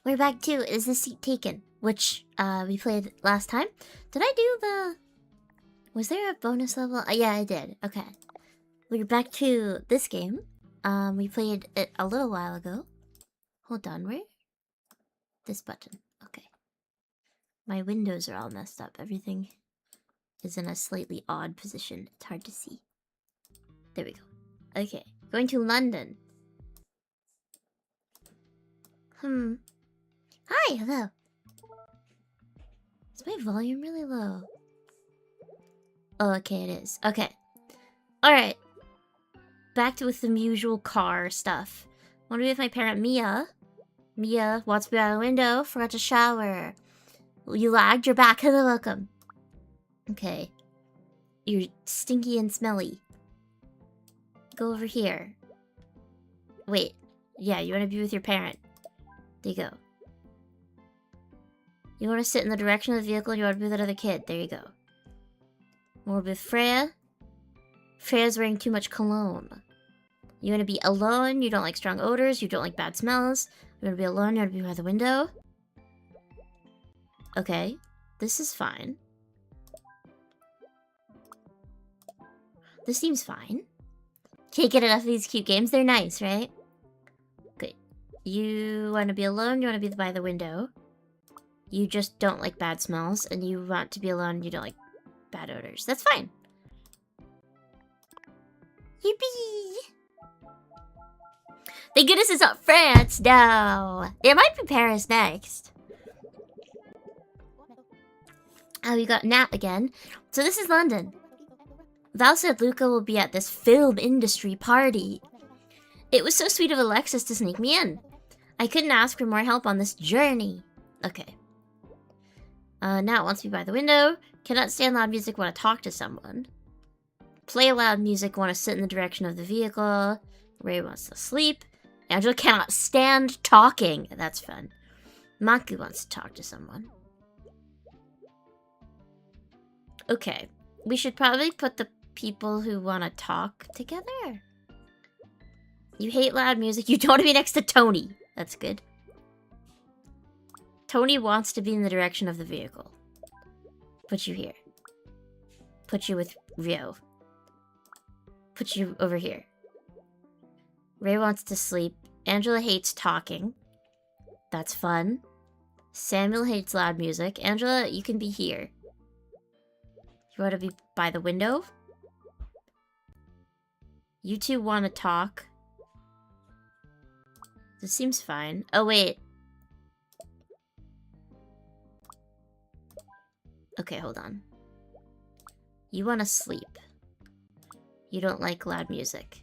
We're back to Is This Seat Taken? Which, we played last time. Did I do the... Was there a bonus level? Yeah, I did. Okay. We're back to this game. We played it a little while ago. Hold on, where? This button. Okay. My windows are all messed up. Everything is in a slightly odd position. It's hard to see. There we go. Okay. Going to London. Hi, hello. Is my volume really low? Oh, okay, it is. Okay. Alright. Back to with the usual car stuff. Want to be with my parent, Mia. Mia wants to be out of the window. Forgot to shower. You lagged? You're back. Hello, welcome. Okay. You're stinky and smelly. Go over here. Wait. Yeah, you want to be with your parent. There you go. You want to sit in the direction of the vehicle, you want to be with that other kid. There you go. More with Freya. Freya's wearing too much cologne. You want to be alone, you don't like strong odors, you don't like bad smells. You want to be alone, you want to be by the window. Okay. This is fine. This seems fine. Can't get enough of these cute games. They're nice, right? Good. You want to be alone, you want to be by the window. You just don't like bad smells, and you want to be alone, you don't like bad odors. That's fine. Yippee! Thank goodness it's not France, no! It might be Paris next. Oh, we got Nat again. So this is London. Val said Luca will be at this film industry party. It was so sweet of Alexis to sneak me in. I couldn't ask for more help on this journey. Okay. Nat wants to be by the window. Cannot stand loud music, want to talk to someone. Play loud music, want to sit in the direction of the vehicle. Ray wants to sleep. Angela cannot stand talking. That's fun. Maku wants to talk to someone. Okay. We should probably put the people who want to talk together. You hate loud music. You don't want to be next to Tony. That's good. Tony wants to be in the direction of the vehicle. Put you here. Put you with Rio. Put you over here. Ray wants to sleep. Angela hates talking. That's fun. Samuel hates loud music. Angela, you can be here. You want to be by the window? You two want to talk. This seems fine. Oh, wait. Okay, hold on. You want to sleep. You don't like loud music.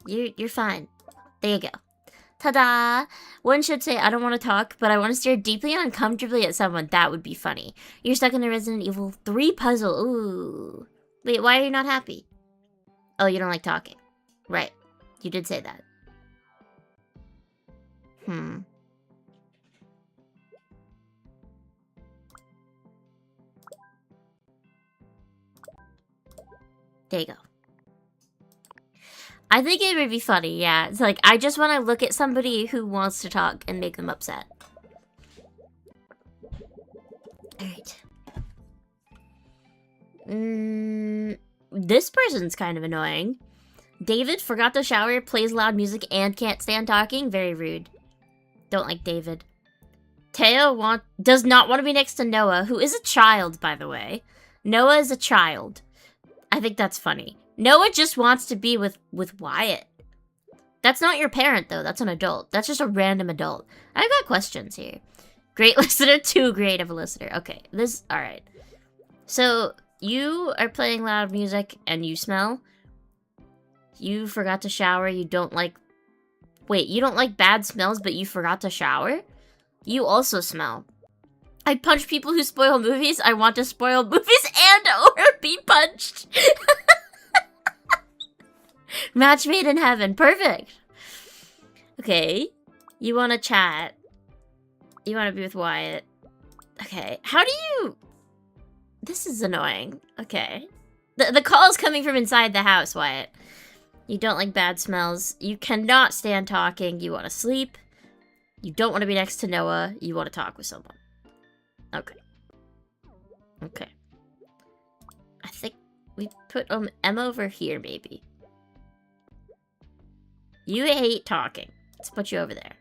You're fine. There you go. Ta-da! One should say, I don't want to talk, but I want to stare deeply and uncomfortably at someone. That would be funny. You're stuck in a Resident Evil 3 puzzle. Ooh. Wait, why are you not happy? Oh, you don't like talking. Right. You did say that. There you go. I think it would be funny, yeah. It's like, I just want to look at somebody who wants to talk and make them upset. Alright. This person's kind of annoying. David forgot to shower, plays loud music, and can't stand talking. Very rude. Don't like David. Teo does not want to be next to Noah, who is a child, by the way. Noah is a child. I think that's funny. Noah just wants to be with Wyatt. That's not your parent, though. That's an adult. That's just a random adult. I've got questions here. Great listener, too great of a listener. Okay, alright. So, you are playing loud music and you smell. You forgot to shower. You don't like... Wait, you don't like bad smells, but you forgot to shower? You also smell. I punch people who spoil movies. I want to spoil movies and or be punched. Match made in heaven. Perfect. Okay. You want to chat. You want to be with Wyatt. Okay. How do you... This is annoying. Okay. The call is coming from inside the house, Wyatt. You don't like bad smells. You cannot stand talking. You want to sleep. You don't want to be next to Noah. You want to talk with someone. Okay. Okay. I think we put Emma over here, maybe. You hate talking. Let's put you over there.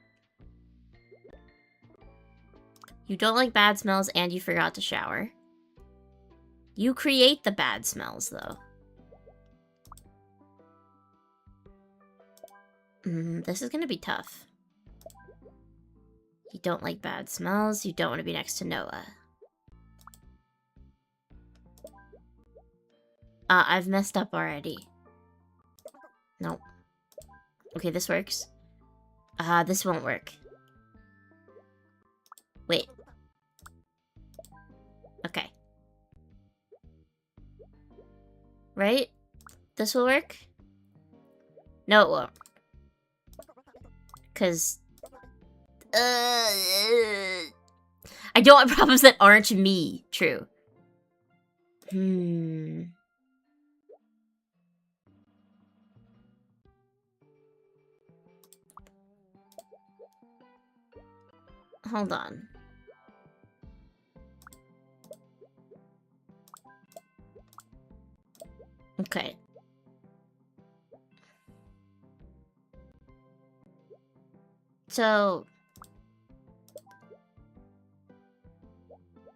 You don't like bad smells and you forgot to shower. You create the bad smells, though. This is gonna be tough. You don't like bad smells. You don't want to be next to Noah. I've messed up already. Nope. Okay, this works. This won't work. Wait. Okay. Right? This will work? No, it won't. Because... I don't want problems that aren't me. True. Hold on. Okay. So...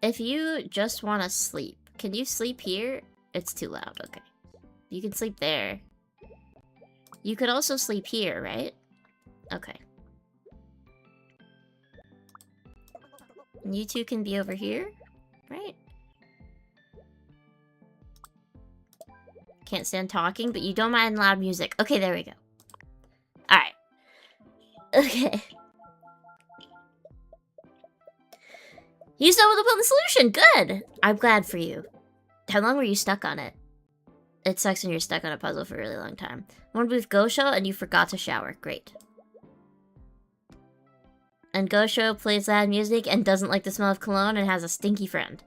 if you just want to sleep, can you sleep here? It's too loud, okay. You can sleep there. You could also sleep here, right? Okay. And you two can be over here, right? Can't stand talking, but you don't mind loud music. Okay, there we go. Alright. Okay. You stumbled upon the solution! Good! I'm glad for you. How long were you stuck on it? It sucks when you're stuck on a puzzle for a really long time. One with Gosho and you forgot to shower. Great. And Gosho plays loud music and doesn't like the smell of cologne and has a stinky friend.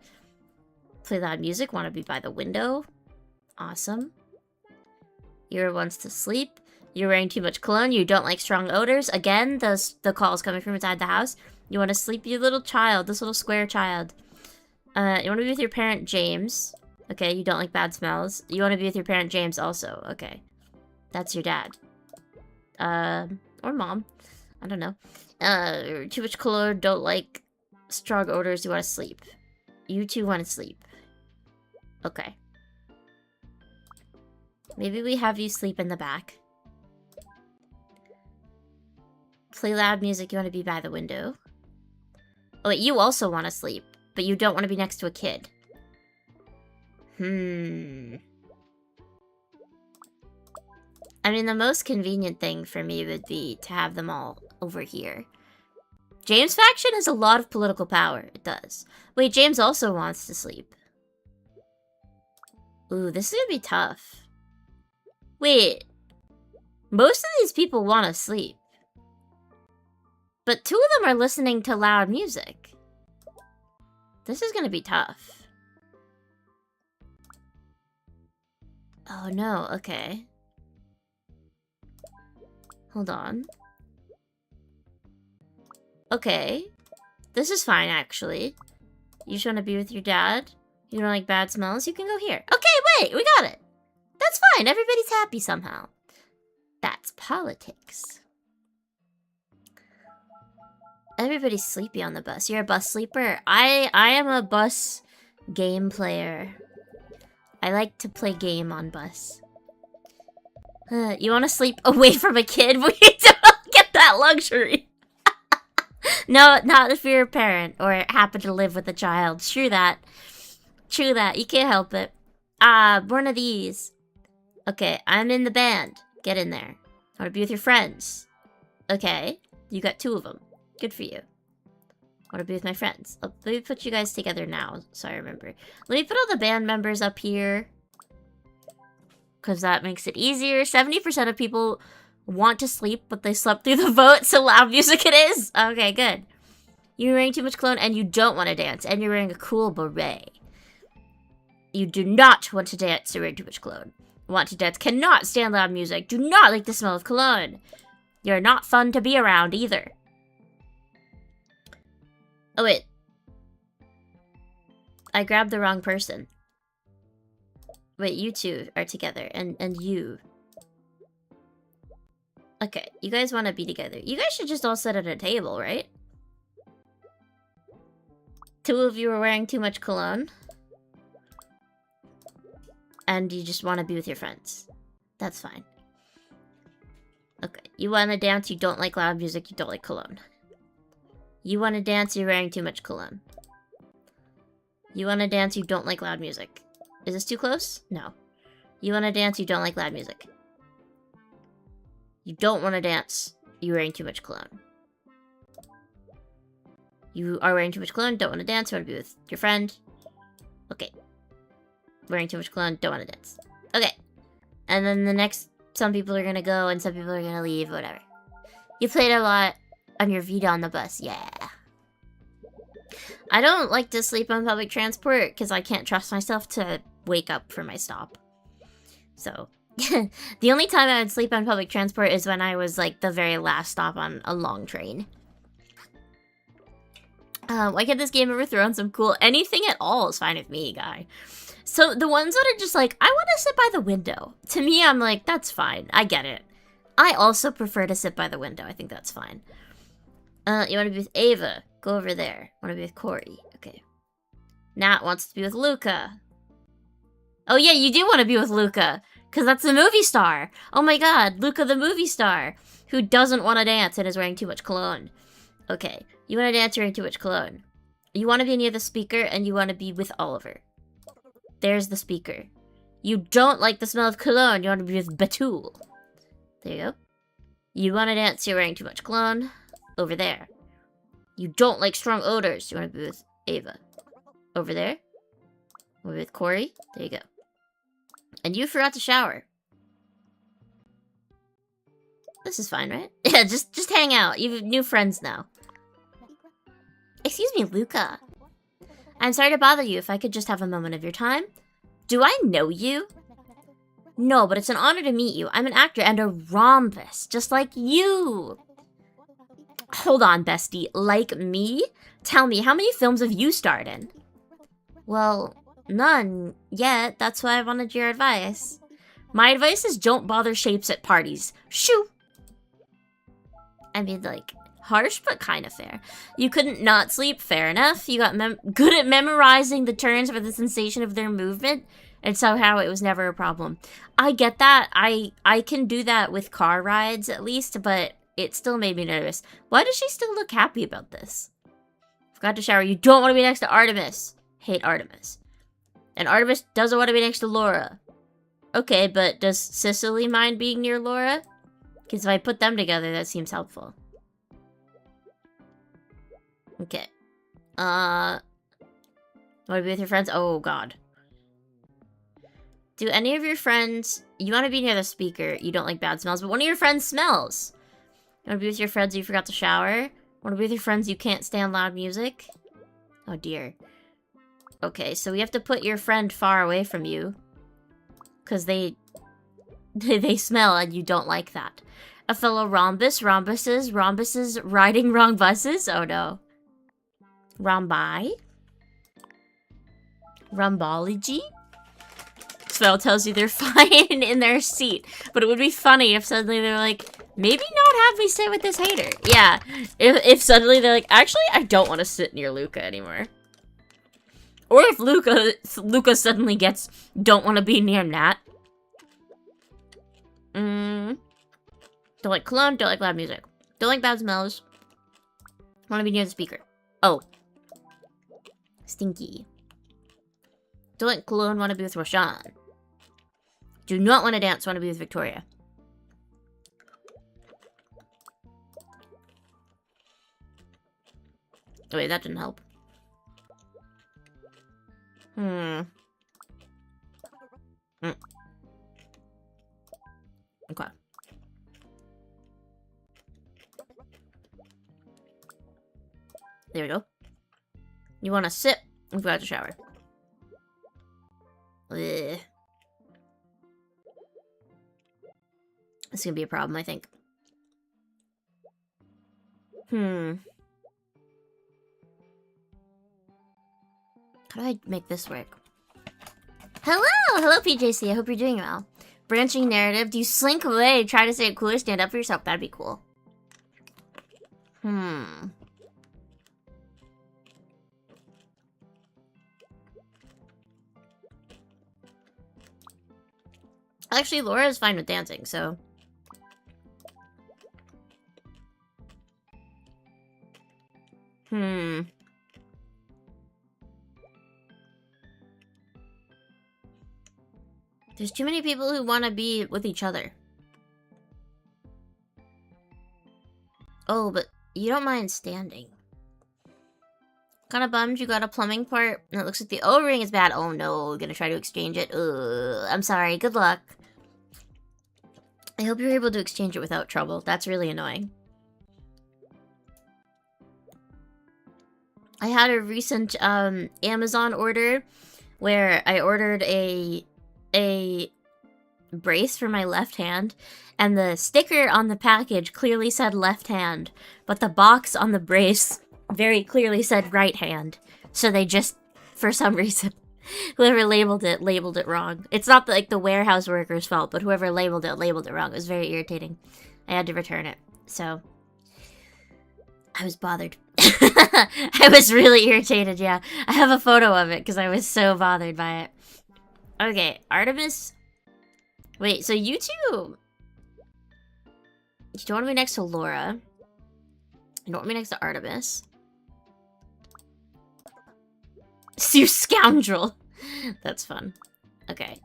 Play loud music, want to be by the window. Awesome. Yura wants to sleep. You're wearing too much cologne. You don't like strong odors. Again, the call's coming from inside the house. You want to sleep, you little child. This little square child. You want to be with your parent, James. Okay, you don't like bad smells. You want to be with your parent, James, also. Okay. That's your dad. Or mom. I don't know. Too much cologne, don't like strong odors. You want to sleep. You two want to sleep. Okay. Maybe we have you sleep in the back. Play loud music, you want to be by the window. Oh wait, you also want to sleep, but you don't want to be next to a kid. I mean, the most convenient thing for me would be to have them all over here. James' faction has a lot of political power. It does. Wait, James also wants to sleep. Ooh, this is gonna be tough. Wait. Most of these people want to sleep. But two of them are listening to loud music. This is gonna be tough. Oh no, okay. Hold on. Okay. This is fine, actually. You just want to be with your dad? You don't like bad smells? You can go here. Okay, wait, we got it. That's fine, everybody's happy somehow. That's politics. Everybody's sleepy on the bus. You're a bus sleeper? I am a bus game player. I like to play game on bus. You want to sleep away from a kid? We don't get that luxury. No, not if you're a parent or happen to live with a child. True that. True that. You can't help it. One of these. Okay, I'm in the band. Get in there. I want to be with your friends. Okay, you got two of them. Good for you. I want to be with my friends. Oh, let me put you guys together now, so I remember. Let me put all the band members up here, because that makes it easier. 70% of people want to sleep, but they slept through the vote, so loud music it is. Okay, good. You're wearing too much cologne, and you don't want to dance, and you're wearing a cool beret. You do not want to dance, you're wearing too much cologne. Want to dance. Cannot stand loud music. Do not like the smell of cologne. You're not fun to be around either. Oh, wait. I grabbed the wrong person. Wait, you two are together. And you. Okay, you guys want to be together. You guys should just all sit at a table, right? Two of you are wearing too much cologne. And you just want to be with your friends. That's fine. Okay, you want to dance, you don't like loud music, you don't like cologne. You want to dance, you're wearing too much cologne. You want to dance, you don't like loud music. Is this too close? No. You want to dance, you don't like loud music. You don't want to dance, you're wearing too much cologne. You are wearing too much cologne, don't want to dance, want to be with your friend. Okay. Wearing too much cologne, don't want to dance. Okay. And then the next, some people are gonna go and some people are gonna leave, whatever. You played a lot on your Vita on the bus, yeah. I don't like to sleep on public transport because I can't trust myself to wake up for my stop. So, the only time I would sleep on public transport is when I was like the very last stop on a long train. Why can't this game ever throw in some cool... Anything at all is fine with me, guy. So, the ones that are just like, I want to sit by the window. To me, I'm like, that's fine. I get it. I also prefer to sit by the window. I think that's fine. You want to be with Ava? Go over there. Want to be with Corey? Okay. Nat wants to be with Luca. Oh yeah, you do want to be with Luca. Because that's the movie star. Oh my god, Luca the movie star. Who doesn't want to dance and is wearing too much cologne. Okay. You want to dance, you're wearing too much cologne. You want to be near the speaker and you want to be with Oliver. There's the speaker. You don't like the smell of cologne. You want to be with Batul. There you go. You want to dance, you're wearing too much cologne. Over there. You don't like strong odors. You want to be with Ava. Over there. We're with Corey. There you go. And you forgot to shower. This is fine, right? Yeah, just hang out. You have new friends now. Excuse me, Luca. I'm sorry to bother you. If I could just have a moment of your time. Do I know you? No, but it's an honor to meet you. I'm an actor and a rhombus, just like you. Hold on, bestie. Like me? Tell me, how many films have you starred in? Well, none yet. That's why I wanted your advice. My advice is don't bother shapes at parties. Shoo! I mean, like, harsh but kind of fair. You couldn't not sleep? Fair enough. You got good at memorizing the turns for the sensation of their movement, and somehow it was never a problem. I get that. I can do that with car rides, at least, but it still made me nervous. Why does she still look happy about this? Forgot to shower. You don't want to be next to Artemis. Hate Artemis. And Artemis doesn't want to be next to Laura. Okay, but does Cicely mind being near Laura? Because if I put them together, that seems helpful. Okay. Want to be with your friends? Oh, God. Do any of your friends... You want to be near the speaker. You don't like bad smells, but one of your friends smells. You want to be with your friends you forgot to shower? Want to be with your friends you can't stand loud music? Oh, dear. Okay, so we have to put your friend far away from you. Because they smell and you don't like that. A fellow rhombus, rhombuses riding wrong buses? Oh, no. Rhombi? Rhombology? Spell tells you they're fine in their seat. But it would be funny if suddenly they're like, maybe not have me sit with this hater. Yeah, if suddenly they're like, actually, I don't want to sit near Luca anymore. Or if Luca suddenly gets, don't want to be near Nat. Don't like cologne, don't like loud music. Don't like bad smells. Want to be near the speaker. Oh. Stinky. Don't like cologne, want to be with Roshan. Do not want to dance, want to be with Victoria. Oh, wait, that didn't help. Okay. There we go. You want to sit and go out to shower. Ugh. This is gonna be a problem, I think. How do I make this work? Hello! Hello, PJC. I hope you're doing well. Branching narrative. Do you slink away, try to say it cooler, stand up for yourself? That'd be cool. Actually, Laura is fine with dancing, so... There's too many people who want to be with each other. Oh, but you don't mind standing. Kinda bummed you got a plumbing part, and it looks like the O-ring is bad. Oh no, gonna try to exchange it. Ugh, I'm sorry, good luck. I hope you're able to exchange it without trouble. That's really annoying. I had a recent Amazon order where I ordered a brace for my left hand, and the sticker on the package clearly said left hand, but the box on the brace very clearly said right hand. So they just, for some reason, whoever labeled it wrong. It's not like the warehouse worker's fault, but whoever labeled it wrong. It was very irritating. I had to return it. So I was bothered. I was really irritated, yeah. I have a photo of it because I was so bothered by it. Okay, Artemis. Wait, so you two... You don't want to be next to Laura. You don't want to be next to Artemis. You scoundrel! That's fun. Okay.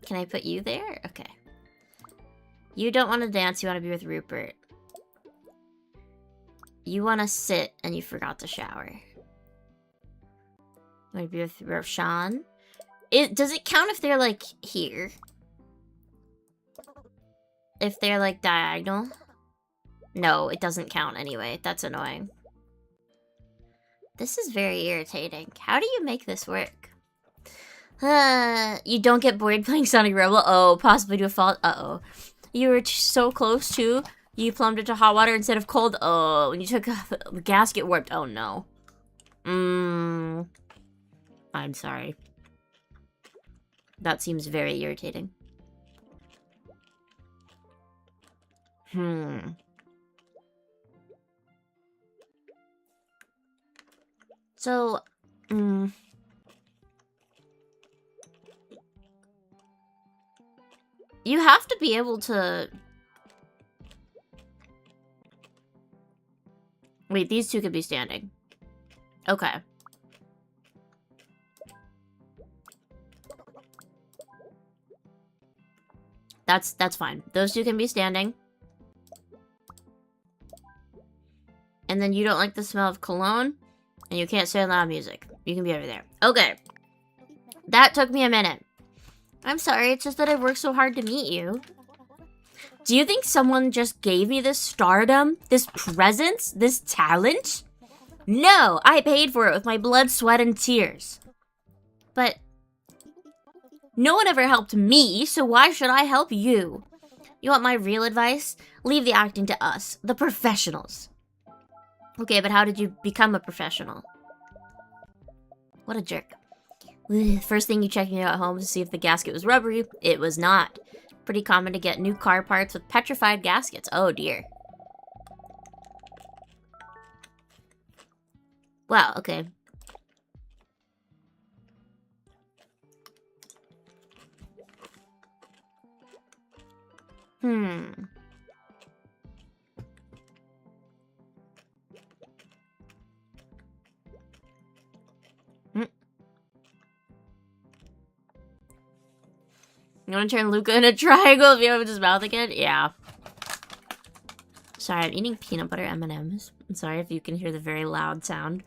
Can I put you there? Okay. You don't want to dance, you want to be with Rupert. You want to sit, and you forgot to shower. You want to be with Roshan? Does it count if they're, like, here? If they're, like, diagonal? No, it doesn't count anyway. That's annoying. This is very irritating. How do you make this work? You don't get bored playing Sonic Rebel? Oh, possibly to a fault? Uh-oh. You were so close, too. You plumbed into hot water instead of cold? Oh, when you took the gasket warped. Oh, no. I'm sorry. That seems very irritating. So, you have to be able to... Wait, these two could be standing. Okay. That's fine. Those two can be standing. And then you don't like the smell of cologne, and you can't stand loud music. You can be over there. Okay. That took me a minute. I'm sorry, it's just that I worked so hard to meet you. Do you think someone just gave me this stardom? This presence? This talent? No, I paid for it with my blood, sweat, and tears. But no one ever helped me, so why should I help you? You want my real advice? Leave the acting to us, the professionals. Okay, but how did you become a professional? What a jerk. First thing you checked me out at home to see if the gasket was rubbery. It was not. Pretty common to get new car parts with petrified gaskets. Oh dear. Wow, okay. You want to turn Luca in a triangle if you open his mouth again? Yeah. Sorry, I'm eating peanut butter M&Ms. I'm sorry if you can hear the very loud sound.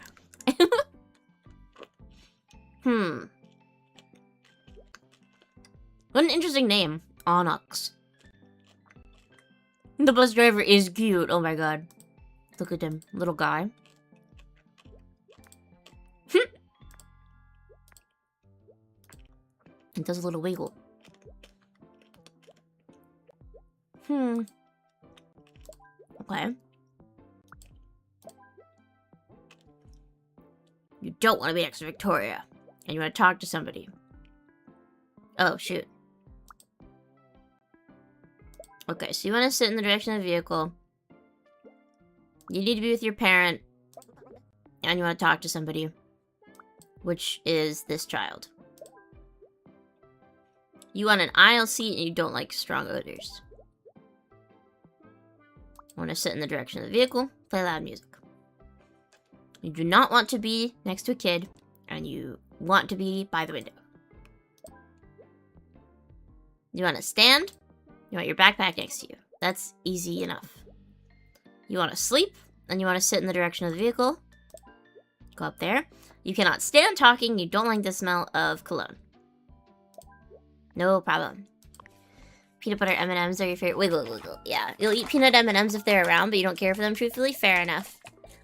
What an interesting name. Onyx. The bus driver is cute. Oh my god. Look at him. Little guy. It does a little wiggle. Okay. You don't want to be next to Victoria. And you want to talk to somebody. Oh, shoot. Okay, so you want to sit in the direction of the vehicle. You need to be with your parent. And you want to talk to somebody. Which is this child. You want an aisle seat and you don't like strong odors. You want to sit in the direction of the vehicle. Play loud music. You do not want to be next to a kid. And you want to be by the window. You want to stand. You want your backpack next to you. That's easy enough. You want to sleep. And you want to sit in the direction of the vehicle. Go up there. You cannot stand talking. You don't like the smell of cologne. No problem. Peanut butter M&Ms are your favorite. Wiggle, wiggle. Yeah, you'll eat peanut M&Ms if they're around, but you don't care for them truthfully. Fair enough.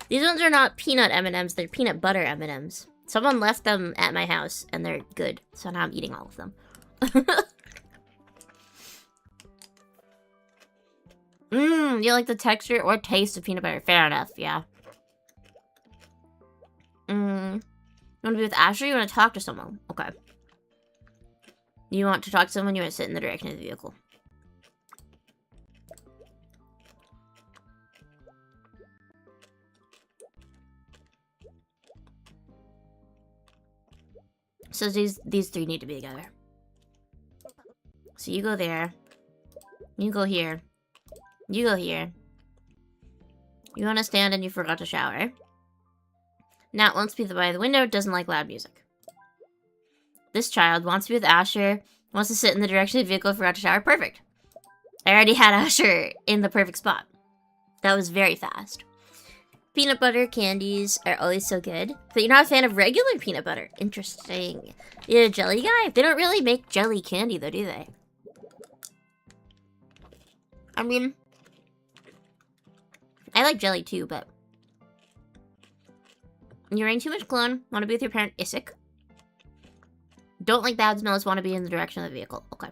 These ones are not peanut M&Ms. They're peanut butter M&Ms. Someone left them at my house, and they're good. So now I'm eating all of them. You like the texture or taste of peanut butter. Fair enough, yeah. You want to be with Asher? You want to talk to someone? Okay. You want to talk to someone? You want to sit in the direction of the vehicle. So these three need to be together. So you go there. You go here. You go here. You want to stand and you forgot to shower. Nat wants to be by the window, doesn't like loud music. This child wants to be with Asher, wants to sit in the direction of the vehicle, forgot to shower. Perfect. I already had Asher in the perfect spot. That was very fast. Peanut butter candies are always so good, but you're not a fan of regular peanut butter. Interesting. You're a jelly guy? They don't really make jelly candy though, do they? I mean, I like jelly too, but you're wearing too much cologne. Want to be with your parent, Isik. Don't like bad smells. Want to be in the direction of the vehicle. Okay.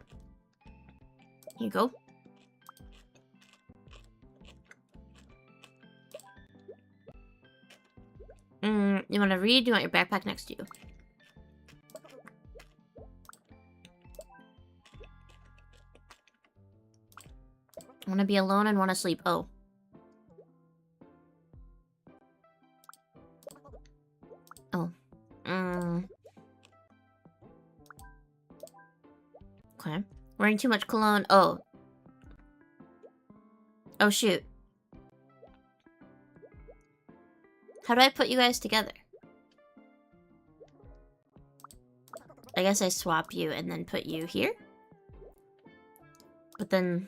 Here you go. You want to read? You want your backpack next to you? Want to be alone and want to sleep. Oh. Oh. Okay. Wearing too much cologne. Oh. Oh, shoot. How do I put you guys together? I guess I swap you and then put you here? But then...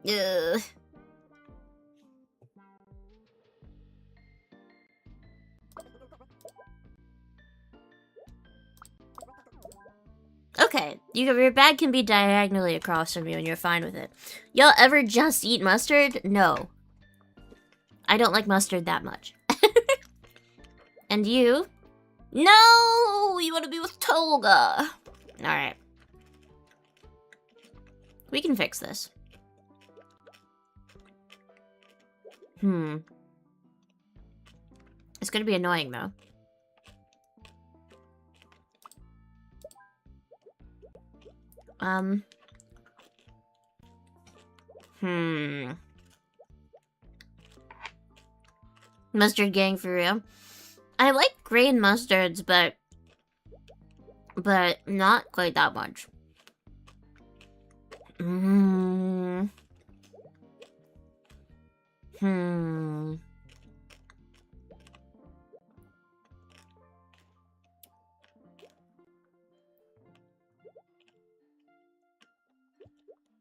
Ugh. Okay, your bag can be diagonally across from you and you're fine with it. Y'all ever just eat mustard? No. I don't like mustard that much. And you? No! You want to be with Tolga! Alright. We can fix this. It's gonna be annoying, though. Mustard gang for real. I like green mustards, but not quite that much.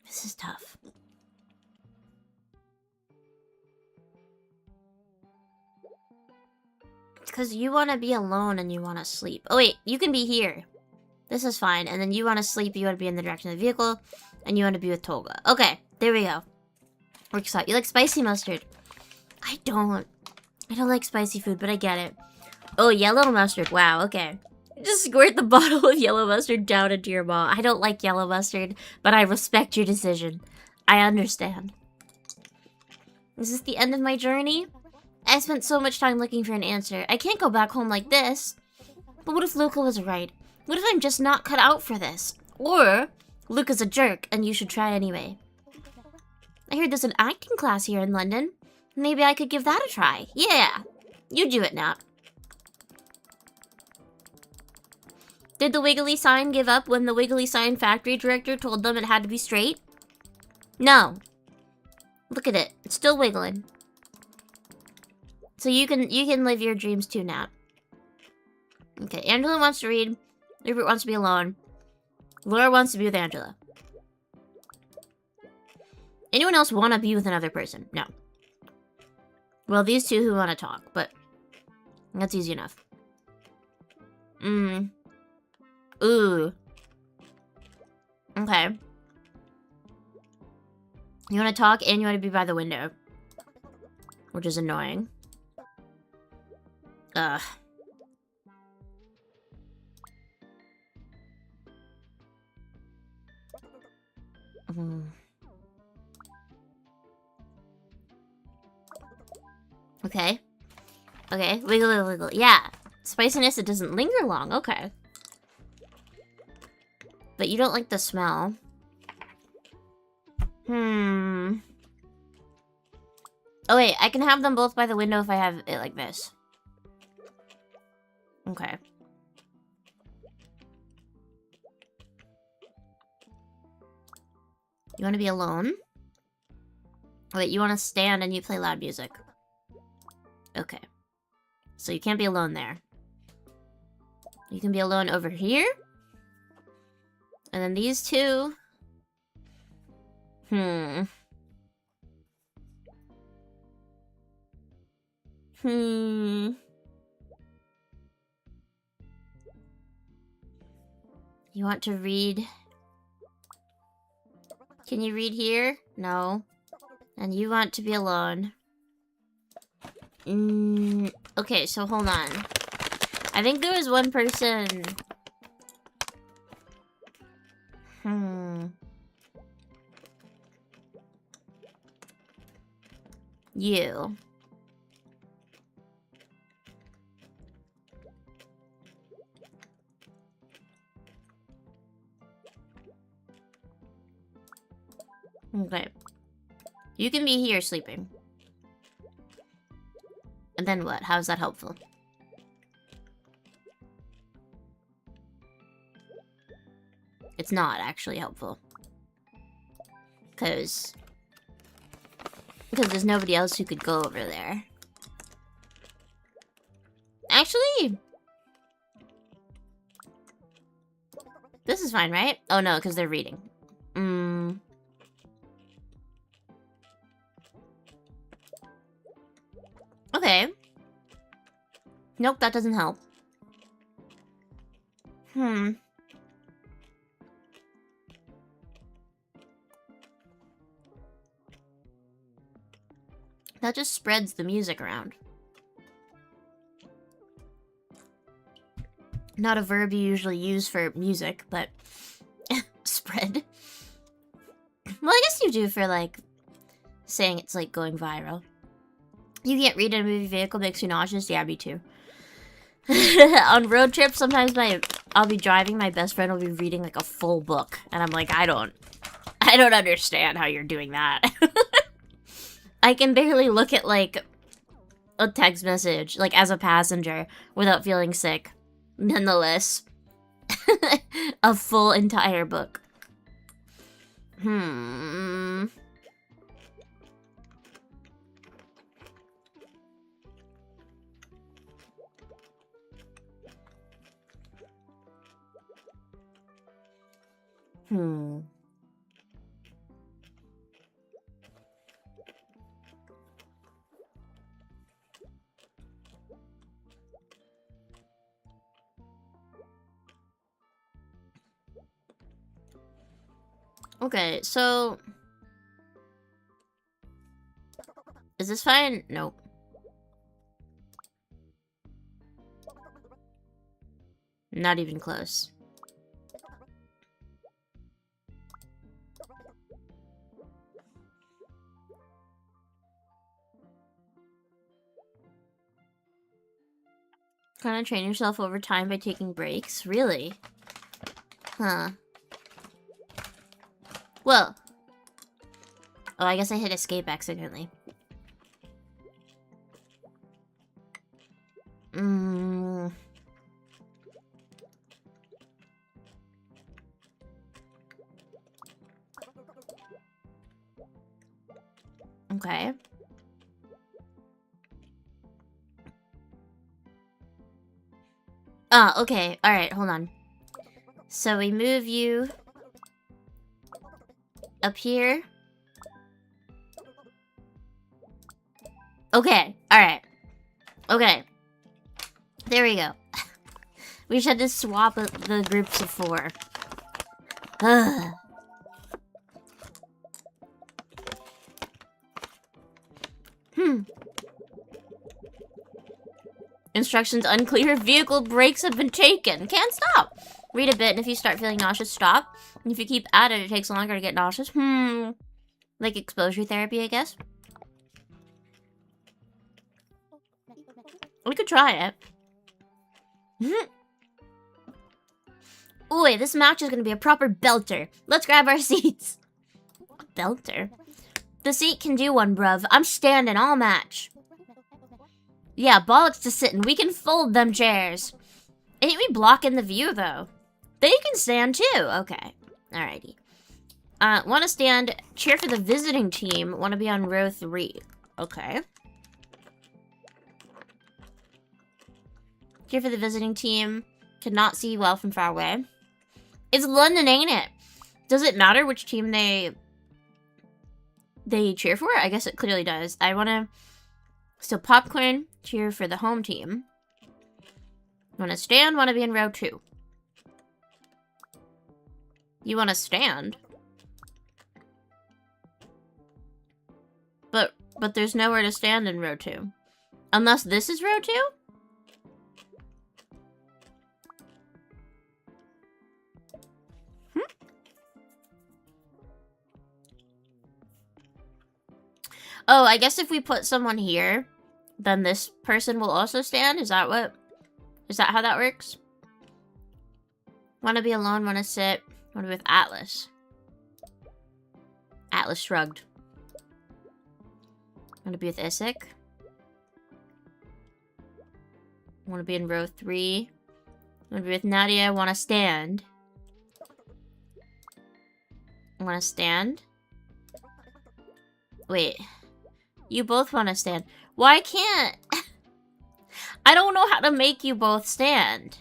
This is tough. It's because you want to be alone and you want to sleep. Oh wait, you can be here. This is fine. And then you want to sleep, you want to be in the direction of the vehicle, and you want to be with Tolga. Okay, there we go. Works out. You like spicy mustard? I don't like spicy food, but I get it. Oh, yellow mustard. Wow, okay. Just squirt the bottle of yellow mustard down into your maw. I don't like yellow mustard, but I respect your decision. I understand. Is this the end of my journey? I spent so much time looking for an answer. I can't go back home like this. But what if Luca was right? What if I'm just not cut out for this? Or Luca's a jerk and you should try anyway. I heard there's an acting class here in London. Maybe I could give that a try. Yeah, you do it now. Did the Wiggly sign give up when the Wiggly sign factory director told them it had to be straight? No. Look at it. It's still wiggling. So you can live your dreams too now. Okay, Angela wants to read. Rupert wants to be alone. Laura wants to be with Angela. Anyone else want to be with another person? No. Well, these two who want to talk, but that's easy enough. Ooh. Okay. You want to talk and you want to be by the window. Which is annoying. Ugh. Okay. Okay, wiggle, wiggle. Yeah. Spiciness, it doesn't linger long. Okay. But you don't like the smell. Oh wait, I can have them both by the window if I have it like this. Okay. You want to be alone? Wait, you want to stand and you play loud music. Okay. So you can't be alone there. You can be alone over here. And then these two. You want to read? Can you read here? No. And you want to be alone. Okay, so hold on. I think there was one person. You. Okay. You can be here sleeping. And then what? How is that helpful? It's not actually helpful. Because there's nobody else who could go over there. Actually, this is fine, right? Oh no, because they're reading. Okay. Nope, that doesn't help. That just spreads the music around. Not a verb you usually use for music, but spread. Well, I guess you do for, like, saying it's, like, going viral. You can't read in a movie vehicle, makes you nauseous? Yeah, me too. On road trips, sometimes I'll be driving, my best friend will be reading, like, a full book. And I'm like, I don't understand how you're doing that. I can barely look at, like, a text message, like, as a passenger, without feeling sick. Nonetheless. A full entire book. Okay, so... Is this fine? Nope. Not even close. Kind of train yourself over time by taking breaks? Really? Huh. Well. Oh, I guess I hit escape accidentally. Okay. Ah, okay. Alright, hold on. So we move you up here. Okay, alright. Okay. There we go. We just had to swap the groups of 4. Ugh. Instructions unclear. Vehicle brakes have been taken. Can't stop. Read a bit, and if you start feeling nauseous, stop. And if you keep at it, it takes longer to get nauseous. Like exposure therapy, I guess. We could try it. Ooh, this match is gonna be a proper belter. Let's grab our seats. Belter? The seat can do one, bruv. I'm standing all match. Yeah, bollocks to sitting. We can fold them chairs. Ain't we blocking the view, though? They can stand, too. Okay. Alrighty. Want to stand. Cheer for the visiting team. Want to be on row 3. Okay. Cheer for the visiting team. Cannot see well from far away. It's London, ain't it? Does it matter which team they cheer for? I guess it clearly does. I want to... So popcorn, cheer for the home team. Want to stand? Want to be in row 2. You want to stand? But there's nowhere to stand in row 2. Unless this is row 2? Oh, I guess if we put someone here, then this person will also stand? Is that how that works? Want to be alone, want to sit, want to be with Atlas. Atlas shrugged. Want to be with Isaac. Want to be in row 3. Want to be with Nadia, want to stand. Want to stand? Wait. You both want to stand. Why can't... I don't know how to make you both stand.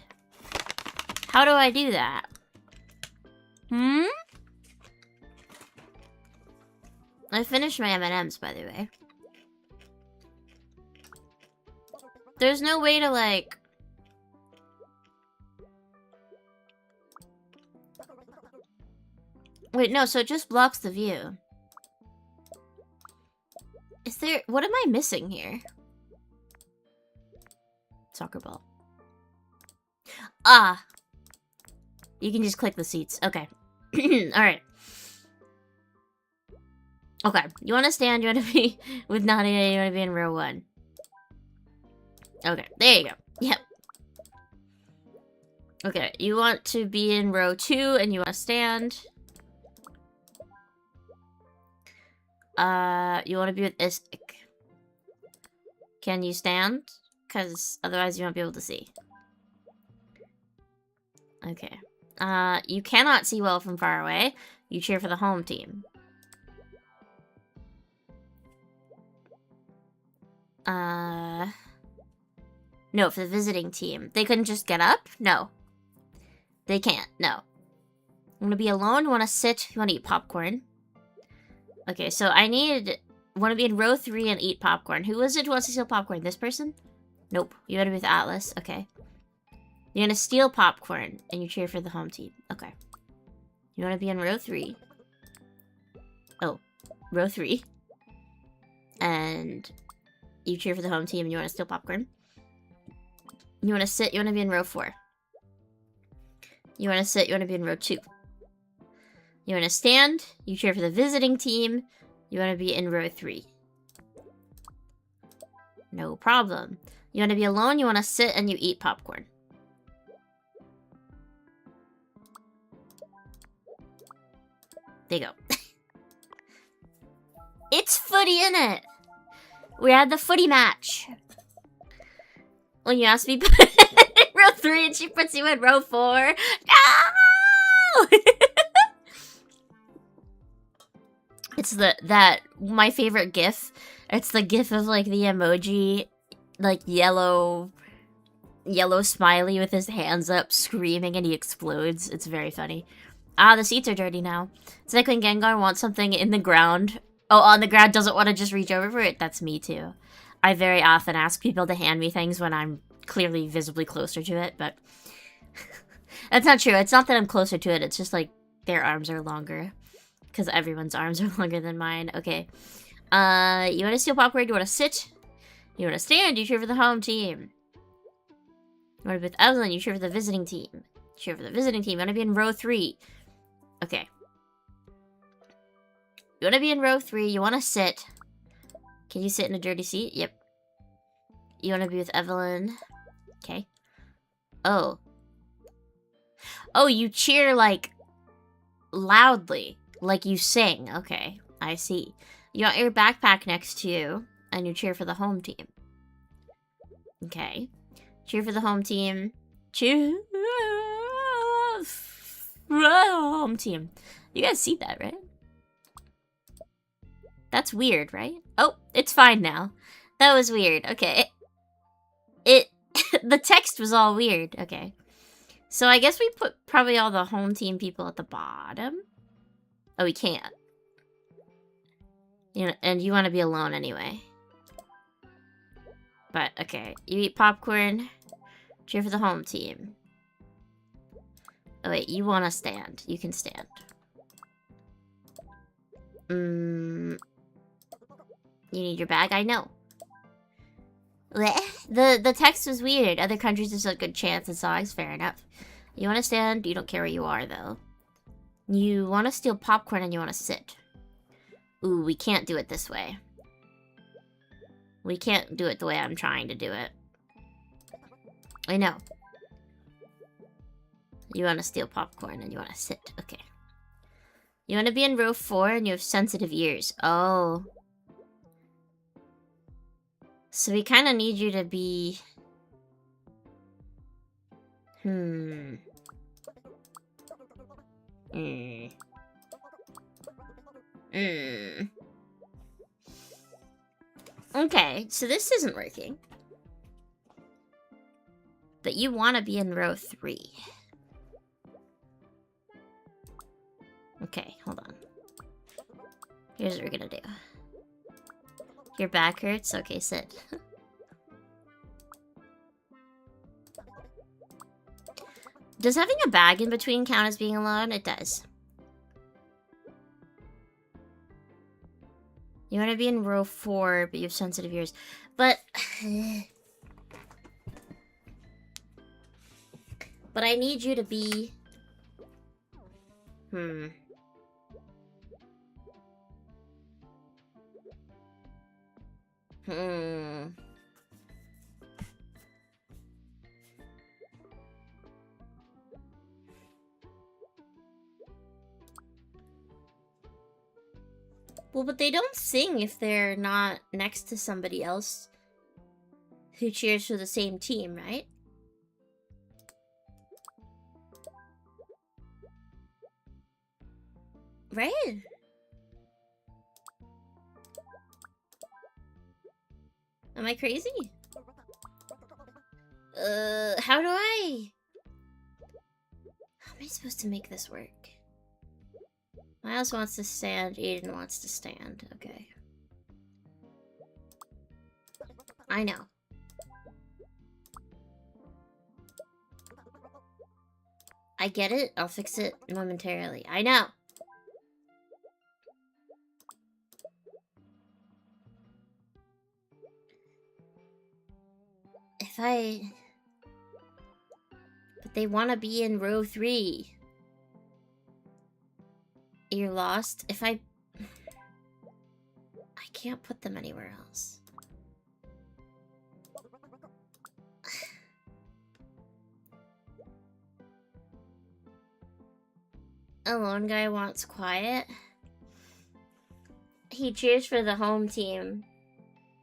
How do I do that? I finished my M&Ms, by the way. There's no way to, like... Wait, no, so it just blocks the view. Is there... What am I missing here? Soccer ball. Ah! You can just click the seats. Okay. Alright. Okay. You want to stand, you want to be with Nadia, you want to be in row 1. Okay, there you go. Yep. Okay, you want to be in row 2 and you want to stand. You want to be with Isaac. Can you stand? Because otherwise you won't be able to see. Okay. You cannot see well from far away. You cheer for the home team. No, for the visiting team. They couldn't just get up? No. They can't. No. You want to be alone? You want to sit? You want to eat popcorn? Okay, so I need... Want to be in row 3 and eat popcorn. Who is it who wants to steal popcorn? This person? Nope. You gotta be with Atlas. Okay. You're gonna steal popcorn, and you cheer for the home team. Okay. You wanna be in row 3. Oh, row 3. And you cheer for the home team and you want to steal popcorn. You want to sit, you want to be in row 4. You want to sit, you want to be in row 2. You want to stand, you cheer for the visiting team. You want to be in row 3. No problem. You want to be alone, you want to sit, and you eat popcorn. There you go. It's footy, in it. We had the footy match. When you asked me to put in row 3 and she puts you in row 4. No! It's my favorite GIF. It's the GIF of like the emoji, like yellow smiley with his hands up screaming and he explodes. It's very funny. Ah, the seats are dirty now. It's like when Gengar wants something in the ground. Oh, on the ground, doesn't want to just reach over for it. That's me too. I very often ask people to hand me things when I'm clearly visibly closer to it, but that's not true. It's not that I'm closer to it. It's just like their arms are longer. Because everyone's arms are longer than mine. Okay. You want to steal popcorn? You want to sit? You want to stand? You cheer for the home team. You want to be with Evelyn? You cheer for the visiting team. Cheer for the visiting team. You want to be in row 3. Okay. You want to be in row 3. You want to sit. Can you sit in a dirty seat? Yep. You want to be with Evelyn. Okay. Oh. Oh, you cheer, like, loudly. Like you sing. Okay, I see. You got your backpack next to you, and you cheer for the home team. Okay. Cheer for the home team. Cheer for the home team. You guys see that, right? That's weird, right? Oh, it's fine now. That was weird. Okay. The text was all weird. Okay. So I guess we put probably all the home team people at the bottom. Oh, we can't. You know, and you want to be alone anyway. But, okay. You eat popcorn. Cheer for the home team. Oh, wait. You want to stand. You can stand. You need your bag? I know. The text was weird. Other countries, there's a good chance it's always fair enough. You want to stand? You don't care where you are, though. You want to steal popcorn and you want to sit. Ooh, we can't do it this way. We can't do it the way I'm trying to do it. I know. You want to steal popcorn and you want to sit. Okay. You want to be in row 4 and you have sensitive ears. Oh. So we kind of need you to be... Okay, so this isn't working. But you want to be in row 3. Okay, hold on. Here's what we're gonna do. Your back hurts? Okay, sit. Does having a bag in between count as being alone? It does. You want to be in row 4, but you have sensitive ears. But... but I need you to be... Well, but they don't sing if they're not next to somebody else who cheers for the same team, right? Right? Am I crazy? How do I... How am I supposed to make this work? Miles wants to stand, Aiden wants to stand. Okay. I know. I get it. I'll fix it momentarily. I know. But they want to be in row 3. You're lost. I can't put them anywhere else. A lone guy wants quiet. He cheers for the home team.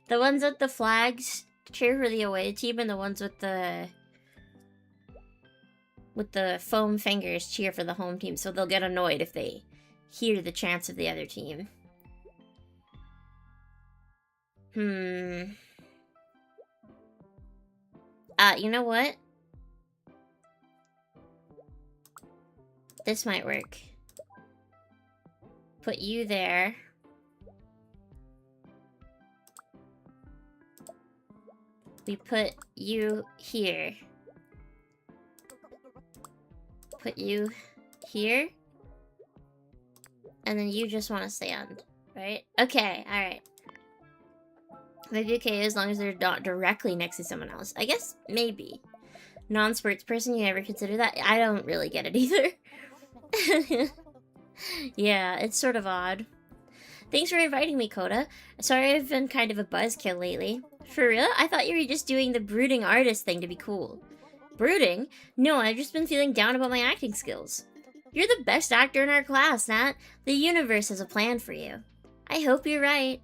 The ones with the flags cheer for the away team, and the ones with the foam fingers cheer for the home team, so they'll get annoyed if they hear the chants of the other team. You know what? This might work. Put you there. We put you here. Put you here. And then you just want to stand, right? Okay, alright. Maybe okay as long as they're not directly next to someone else. I guess maybe. Non-sports person, you ever consider that? I don't really get it either. Yeah, it's sort of odd. Thanks for inviting me, Coda. Sorry I've been kind of a buzzkill lately. For real? I thought you were just doing the brooding artist thing to be cool. Brooding? No, I've just been feeling down about my acting skills. You're the best actor in our class, Nat. The universe has a plan for you. I hope you're right.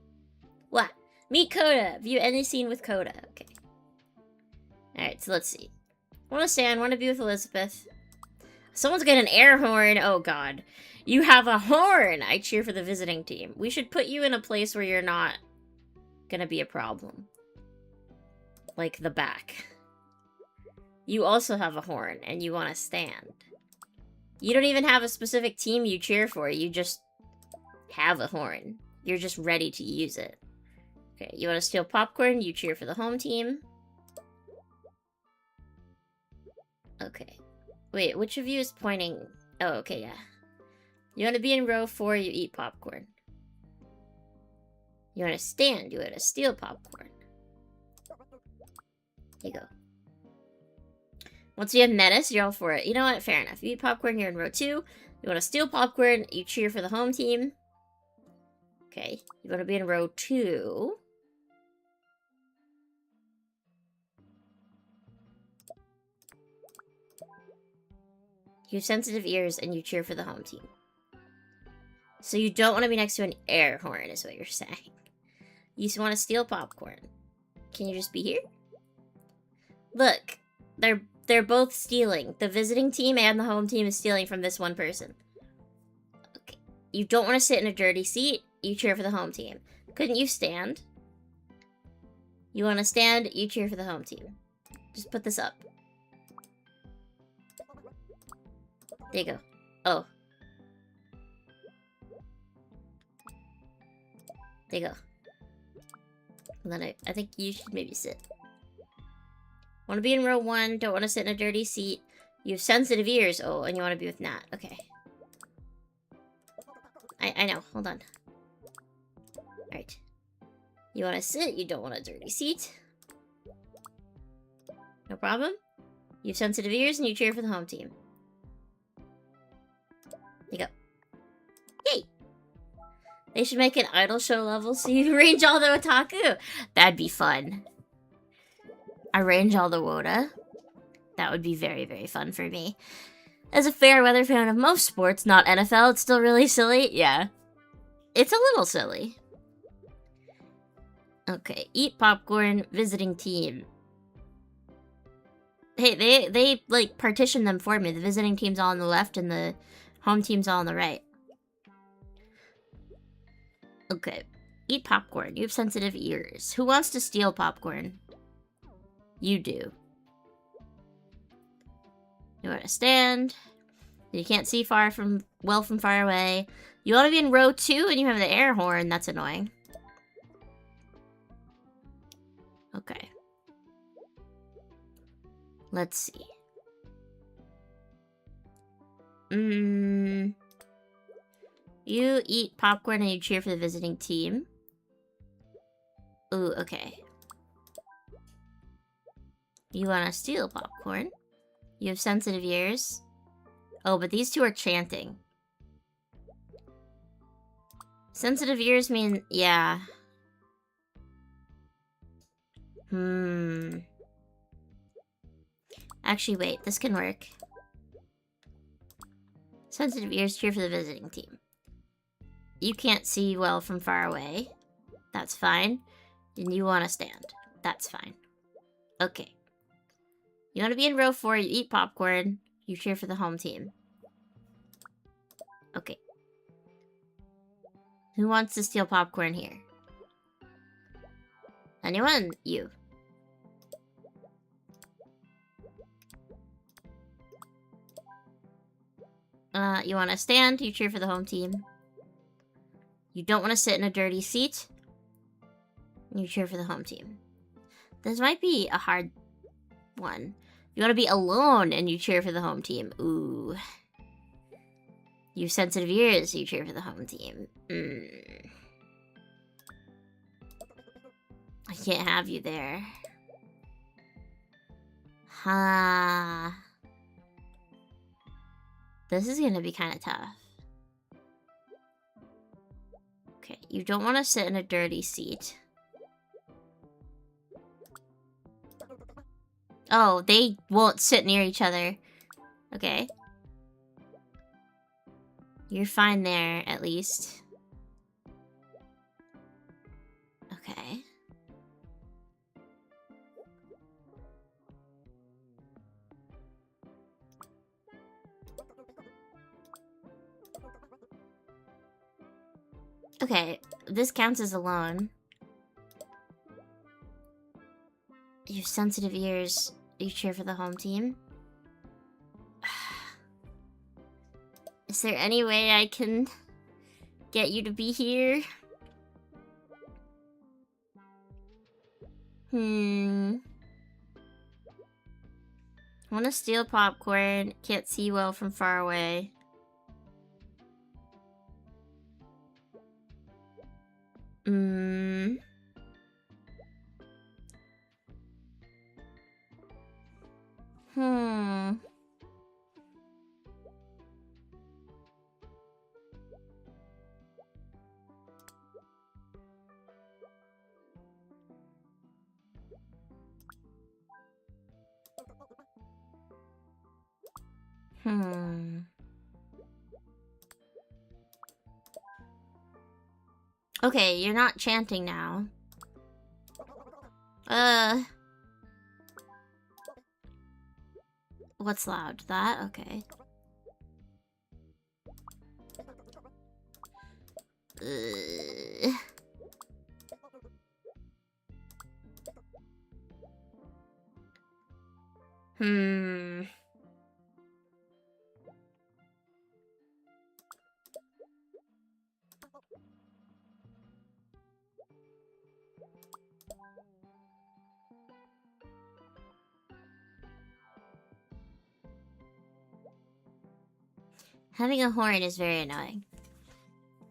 What? Meet Coda. View any scene with Coda. Okay. Alright, so let's see. Want to stand, want to be with Elizabeth. Someone's got an air horn. Oh god. You have a horn! I cheer for the visiting team. We should put you in a place where you're not gonna be a problem. Like the back. You also have a horn, and you want to stand. You don't even have a specific team you cheer for. You just have a horn. You're just ready to use it. Okay, you want to steal popcorn? You cheer for the home team. Okay. Wait, which of you is pointing? Oh, okay, yeah. You want to be in row 4, you eat popcorn. You want to stand, you want to steal popcorn. Here you go. Once you have menace, you're all for it. You know what? Fair enough. You eat popcorn, you're in row 2. You want to steal popcorn, you cheer for the home team. Okay. You want to be in row 2. You have sensitive ears, and you cheer for the home team. So you don't want to be next to an air horn, is what you're saying. You want to steal popcorn. Can you just be here? Look, they're both stealing. The visiting team and the home team is stealing from this one person. Okay. You don't want to sit in a dirty seat. You cheer for the home team. Couldn't you stand? You want to stand. You cheer for the home team. Just put this up. There you go. Oh. There you go. And then I think you should maybe sit. Want to be in row 1, don't want to sit in a dirty seat. You have sensitive ears. Oh, and you want to be with Nat. Okay. I know. Hold on. Alright. You want to sit, you don't want a dirty seat. No problem. You have sensitive ears and you cheer for the home team. There you go. Yay! They should make an idol show level so you arrange all the otaku. That'd be fun. Arrange all the woda. That would be very, very fun for me. As a fair weather fan of most sports, not NFL, it's still really silly. Yeah. It's a little silly. Okay, eat popcorn, visiting team. Hey, they like, partitioned them for me. The visiting team's all on the left and the home team's all on the right. Okay. Eat popcorn. You have sensitive ears. Who wants to steal popcorn? You do. You want to stand. You can't see from far away. You want to be in row 2 and you have the air horn. That's annoying. Okay. Let's see. You eat popcorn and you cheer for the visiting team. Ooh, okay. You want to steal popcorn. You have sensitive ears. Oh, but these two are chanting. Sensitive ears mean... yeah. Actually, wait. This can work. Sensitive ears cheer for the visiting team. You can't see well from far away. That's fine. And you want to stand. That's fine. Okay. You want to be in row 4, you eat popcorn, you cheer for the home team. Okay. Who wants to steal popcorn here? Anyone? You. You want to stand, you cheer for the home team. You don't want to sit in a dirty seat, you cheer for the home team. This might be a hard one. You want to be alone and you cheer for the home team. Ooh. You have sensitive ears, you cheer for the home team. I can't have you there. Ha. This is gonna be kind of tough. Okay, you don't want to sit in a dirty seat. Oh, they won't sit near each other. Okay. You're fine there, at least. Okay. Okay, this counts as alone. You have sensitive ears. You cheer for the home team. Is there any way I can get you to be here? Want to steal popcorn. Can't see well from far away. Okay, you're not chanting now. What's loud? That? Okay. Having a horn is very annoying.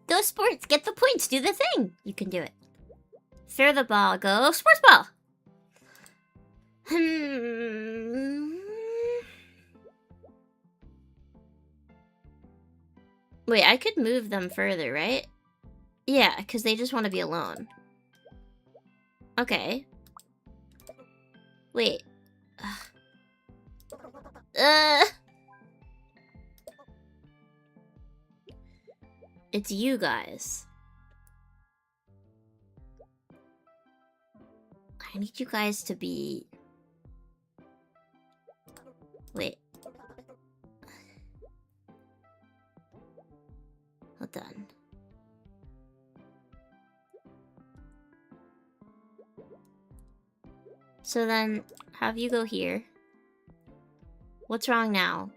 Go sports! Get the points! Do the thing! You can do it. Throw the ball. Go sports ball! Wait, I could move them further, right? Yeah, because they just want to be alone. Okay. Wait. It's you guys. I need you guys to be... Wait. Hold on. So then, have you go here. What's wrong now?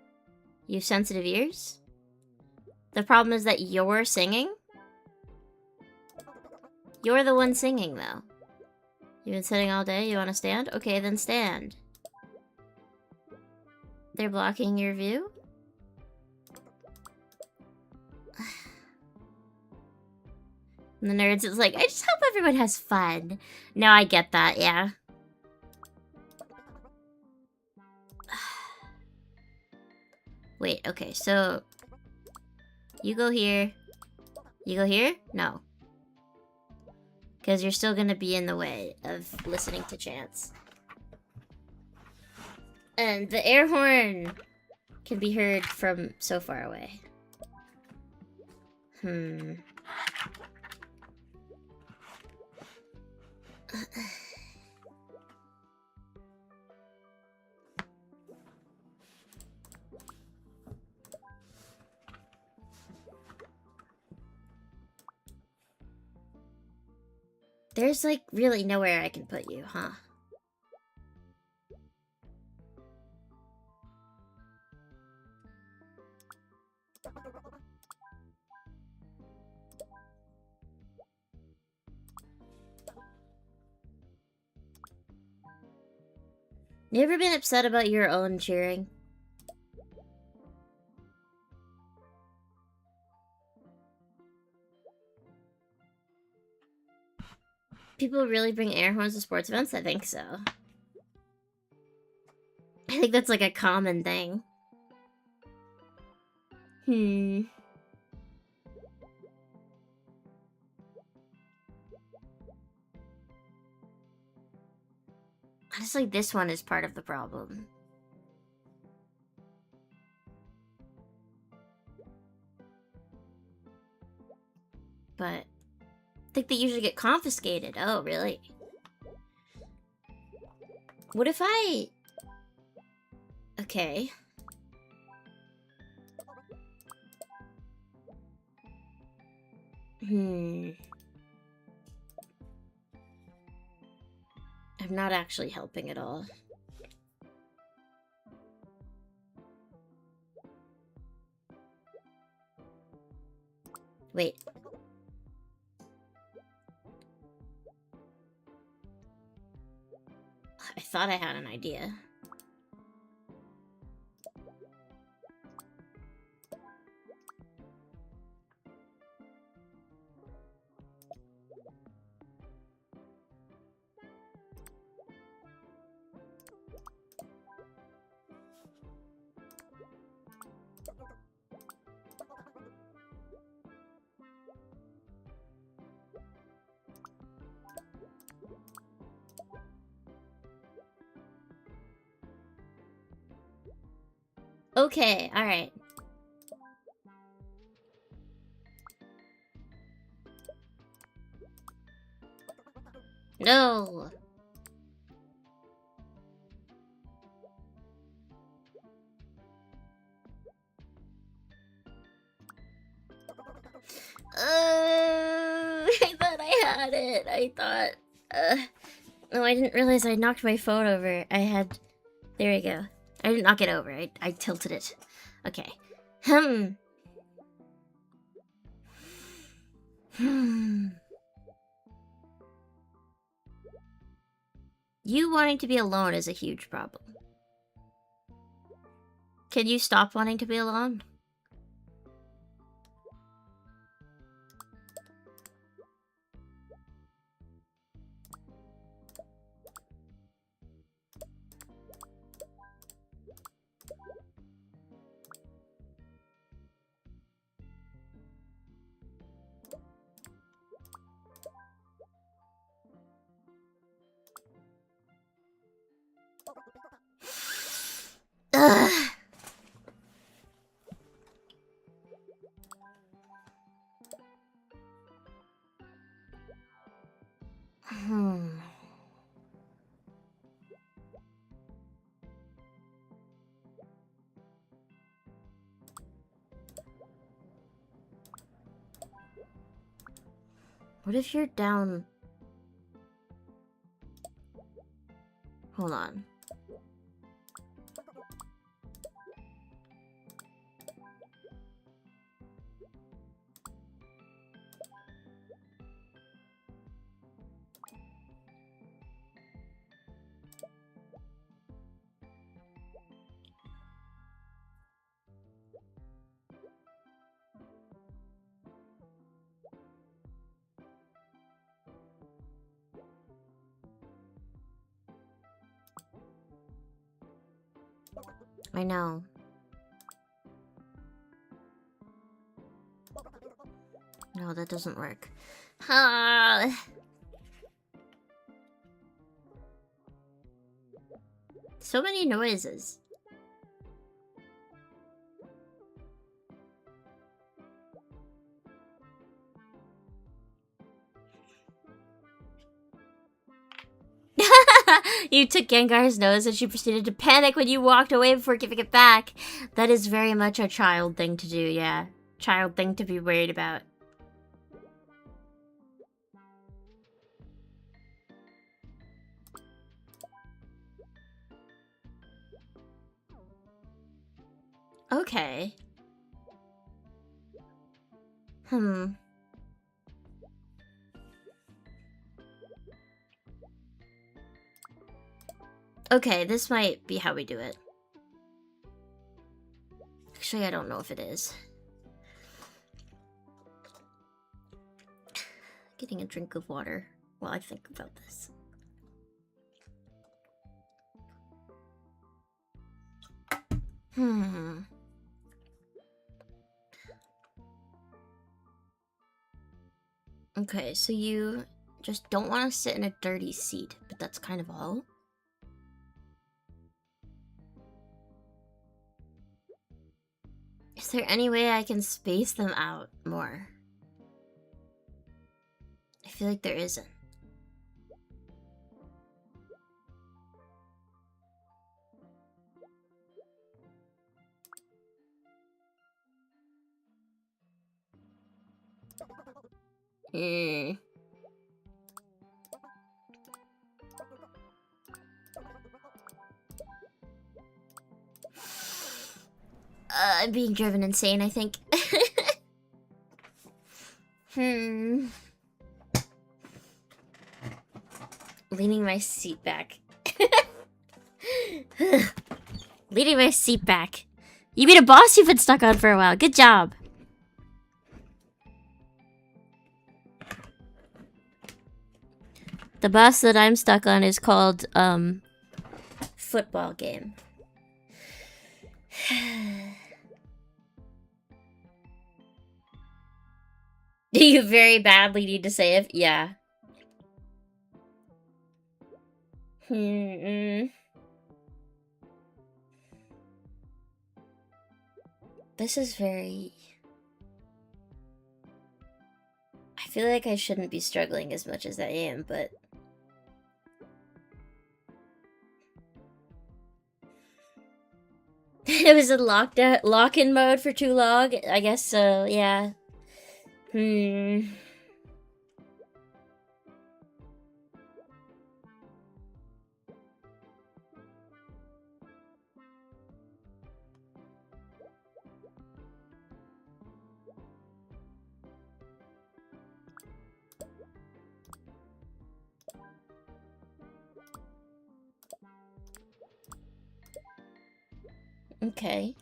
You have sensitive ears? The problem is that you're singing? You're the one singing, though. You've been sitting all day, you want to stand? Okay, then stand. They're blocking your view? And the nerds is like, I just hope everyone has fun. No, I get that, yeah. Wait, okay, so... You go here. You go here? No. Because you're still gonna be in the way of listening to chants. And the air horn can be heard from so far away. There's, like, really nowhere I can put you, huh? You ever been upset about your own cheering? People really bring air horns to sports events? I think so. I think that's like a common thing. Honestly, this one is part of the problem. But I think they usually get confiscated. Oh, really? What if I... Okay. I'm not actually helping at all. Wait. I thought I had an idea. Okay, alright. No! I thought I had it. I thought... No, I didn't realize I knocked my phone over. I had... There we go. I didn't knock it over. I tilted it. Okay. You wanting to be alone is a huge problem. Can you stop wanting to be alone? Ugh. What if you're down... Hold on. I know. Oh, that doesn't work. Ah. So many noises. You took Gengar's nose and she proceeded to panic when you walked away before giving it back. That is very much a child thing to do, yeah. Child thing to be worried about. Okay. Okay, this might be how we do it. Actually, I don't know if it is. Getting a drink of water while I think about this. Okay, so you just don't want to sit in a dirty seat, but that's kind of all. Is there any way I can space them out more? I feel like there isn't. I'm being driven insane, I think. Leaning my seat back. Leaning my seat back. You mean a boss you've been stuck on for a while. Good job. The boss that I'm stuck on is called, football game. Do you very badly need to save? Yeah. This is very... I feel like I shouldn't be struggling as much as I am, but... It was in lock-in mode for too long? I guess so, yeah. Okay.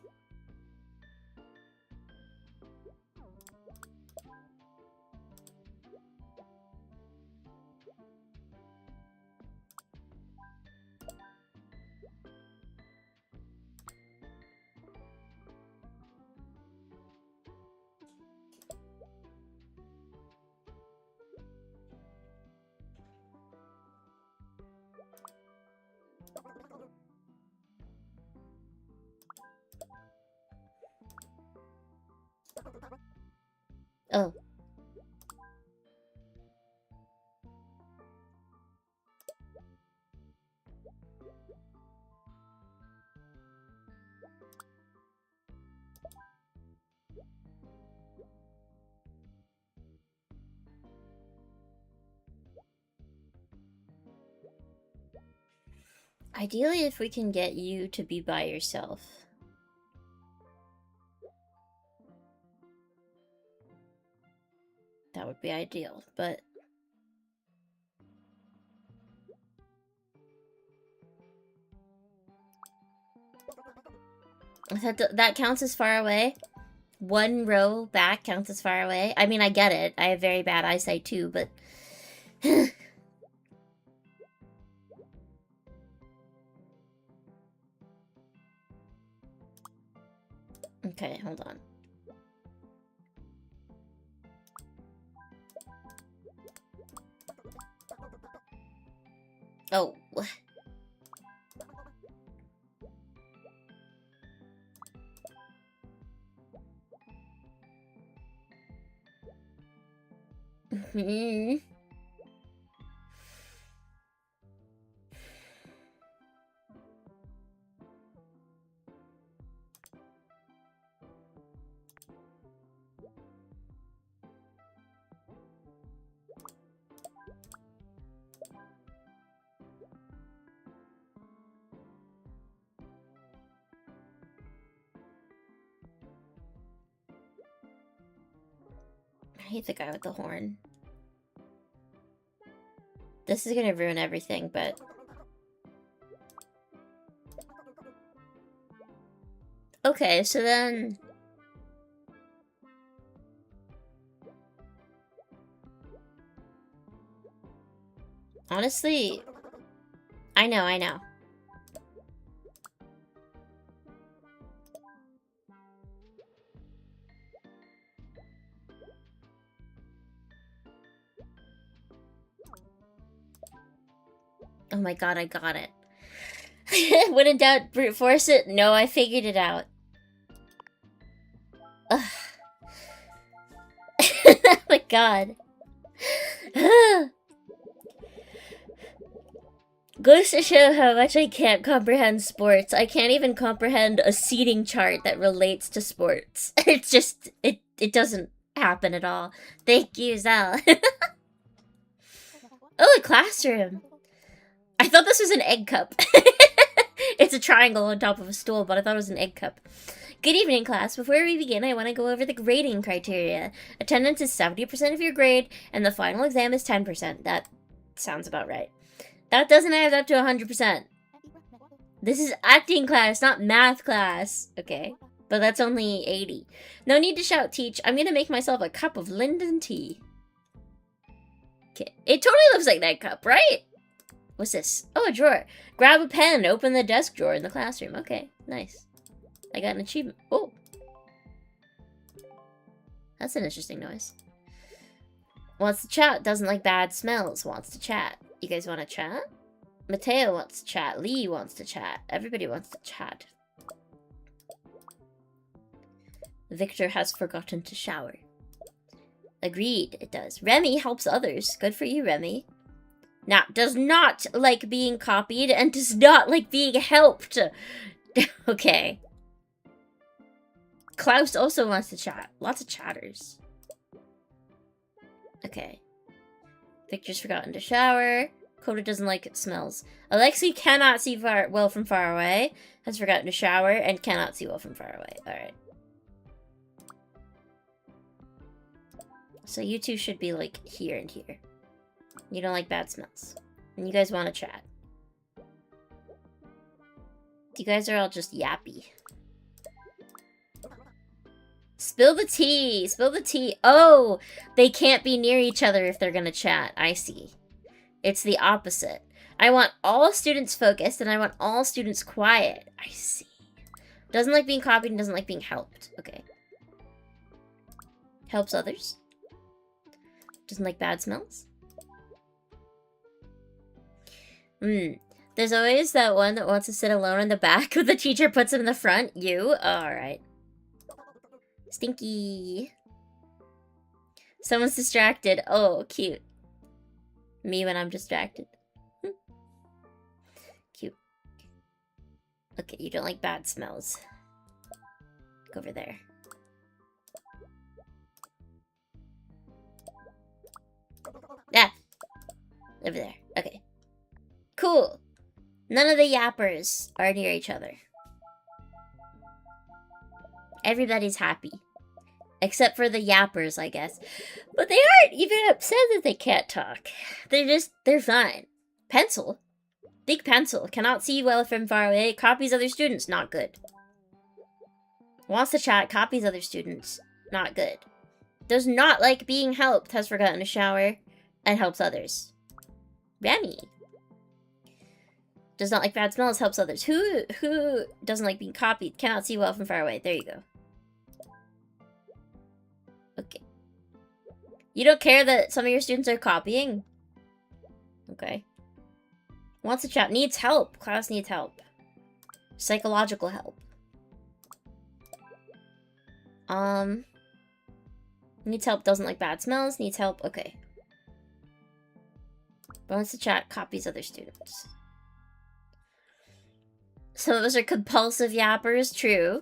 Oh. Ideally, if we can get you to be by yourself. That would be ideal, but... That counts as far away? One row back counts as far away? I mean, I get it. I have very bad eyesight too, but... Okay, hold on. Oh. Hmm. I hate the guy with the horn. This is gonna ruin everything, but... Okay, so then... Honestly... I know. Oh my god, I got it. When in doubt, brute force it? No, I figured it out. Ugh. Oh my god. Goes to show how much I can't comprehend sports. I can't even comprehend a seating chart that relates to sports. It's just, it doesn't happen at all. Thank you, Zal. Oh, a classroom. I thought this was an egg cup. It's a triangle on top of a stool, but I thought it was an egg cup. Good evening, class. Before we begin, I want to go over the grading criteria. Attendance is 70% of your grade, and the final exam is 10%. That sounds about right. That doesn't add up to 100%. This is acting class, not math class. Okay, but that's only 80. No need to shout, teach. I'm gonna make myself a cup of Linden tea. Okay, it totally looks like that cup, right? What's this? Oh, a drawer. Grab a pen, open the desk drawer in the classroom. Okay, nice. I got an achievement. Oh. That's an interesting noise. Wants to chat, doesn't like bad smells, wants to chat. You guys want to chat? Mateo wants to chat. Lee wants to chat. Everybody wants to chat. Victor has forgotten to shower. Agreed, it does. Remy helps others. Good for you, Remy. Now, does not like being copied and does not like being helped. Okay. Klaus also wants to chat. Lots of chatters. Okay. Victor's forgotten to shower. Coda doesn't like it smells. Alexi cannot see well from far away. Has forgotten to shower and cannot see well from far away. Alright. So you two should be like here and here. You don't like bad smells. And you guys want to chat. You guys are all just yappy. Spill the tea! Spill the tea! Oh! They can't be near each other if they're gonna chat. I see. It's the opposite. I want all students focused and I want all students quiet. I see. Doesn't like being copied and doesn't like being helped. Okay. Helps others. Doesn't like bad smells. There's always that one that wants to sit alone in the back, but the teacher puts him in the front. You? Alright. Stinky. Someone's distracted. Oh, cute. Me when I'm distracted. Cute. Okay, you don't like bad smells. Go over there. Yeah. Over there. Okay. Cool. None of the yappers are near each other. Everybody's happy. Except for the yappers, I guess. But they aren't even upset that they can't talk. They're fine. Pencil. Big pencil. Cannot see well from far away. Copies other students. Not good. Wants to chat. Copies other students. Not good. Does not like being helped. Has forgotten to shower. And helps others. Remy. Does not like bad smells. Helps others. Who doesn't like being copied? Cannot see well from far away. There you go. Okay. You don't care that some of your students are copying? Okay. Wants to chat. Needs help. Klaus needs help. Psychological help. Needs help. Doesn't like bad smells. Needs help. Okay. Wants to chat. Copies other students. Some of us are compulsive yappers. True.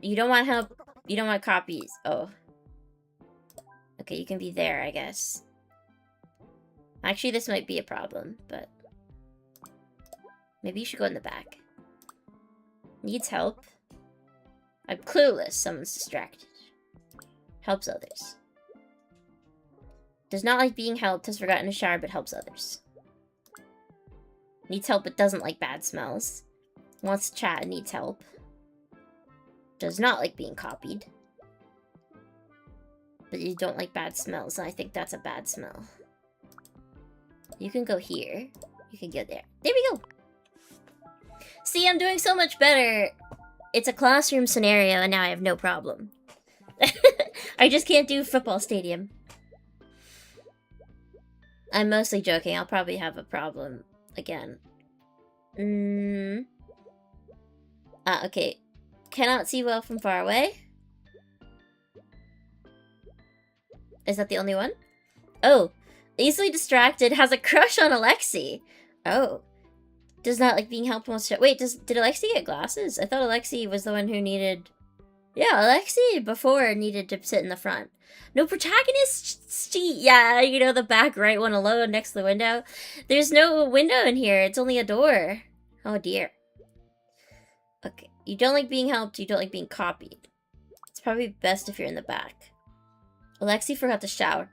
You don't want help. You don't want copies. Oh. Okay, you can be there, I guess. Actually, this might be a problem, but... maybe you should go in the back. Needs help. I'm clueless. Someone's distracted. Helps others. Does not like being helped. Has forgotten to shower, but helps others. Needs help, but doesn't like bad smells. Wants to chat and needs help. Does not like being copied. But you don't like bad smells, and I think that's a bad smell. You can go here. You can go there. There we go! See, I'm doing so much better. It's a classroom scenario, and now I have no problem. I just can't do football stadium. I'm mostly joking. I'll probably have a problem again. Okay. Cannot see well from far away. Is that the only one? Oh. Easily distracted. Has a crush on Alexi. Oh. Does not like being helped. Wants to... wait, did Alexi get glasses? I thought Alexi was the one who needed... yeah, Alexi before needed to sit in the front. No protagonist seat. Yeah, you know, the back right one alone next to the window. There's no window in here. It's only a door. Oh, dear. Okay. You don't like being helped. You don't like being copied. It's probably best if you're in the back. Alexi forgot to shower.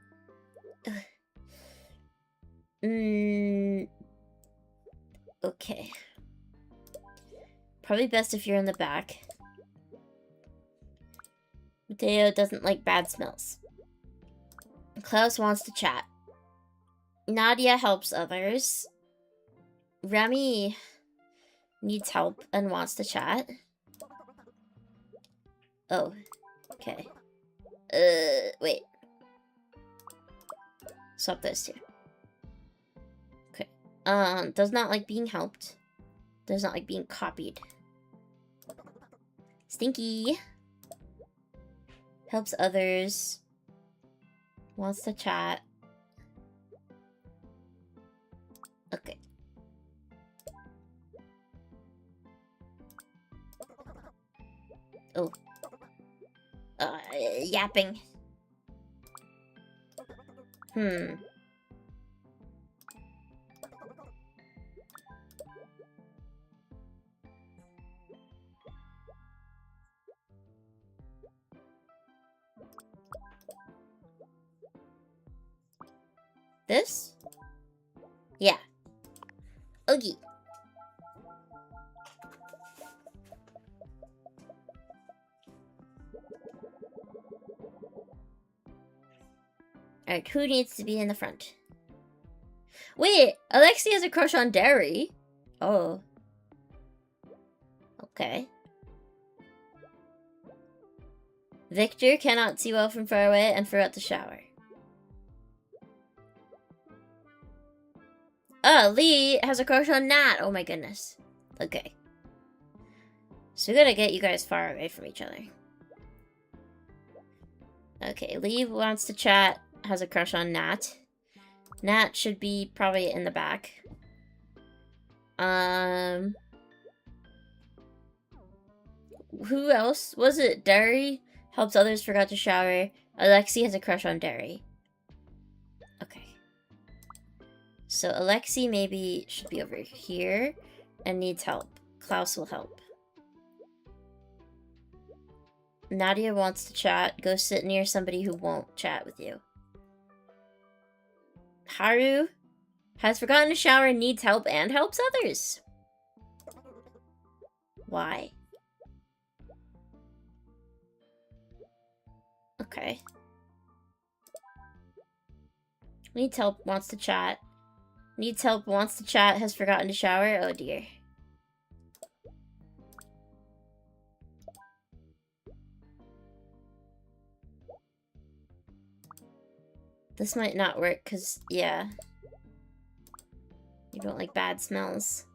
Okay. Probably best if you're in the back. Mateo doesn't like bad smells. Klaus wants to chat. Nadia helps others. Remy needs help and wants to chat. Oh, okay. Wait. Swap those two. Okay. Does not like being helped. Does not like being copied. Stinky. Helps others. Wants to chat. Okay. Oh. Yapping. This? Yeah. Oogie. Alright, who needs to be in the front? Wait, Alexi has a crush on Derry. Oh. Okay. Victor cannot see well from far away and forgot to shower. Lee has a crush on Nat. Oh my goodness. Okay. So we gotta get you guys far away from each other. Okay, Lee wants to chat, has a crush on Nat. Nat should be probably in the back. Who else? Was it Derry? Helps others, forgot to shower. Alexi has a crush on Derry. Okay. So Alexi maybe should be over here and needs help. Klaus will help. Nadia wants to chat. Go sit near somebody who won't chat with you. Haru has forgotten to shower and needs help and helps others. Why? Okay. Needs help, wants to chat. Needs help, wants to chat, has forgotten to shower. Oh dear. This might not work, because, yeah. You don't like bad smells.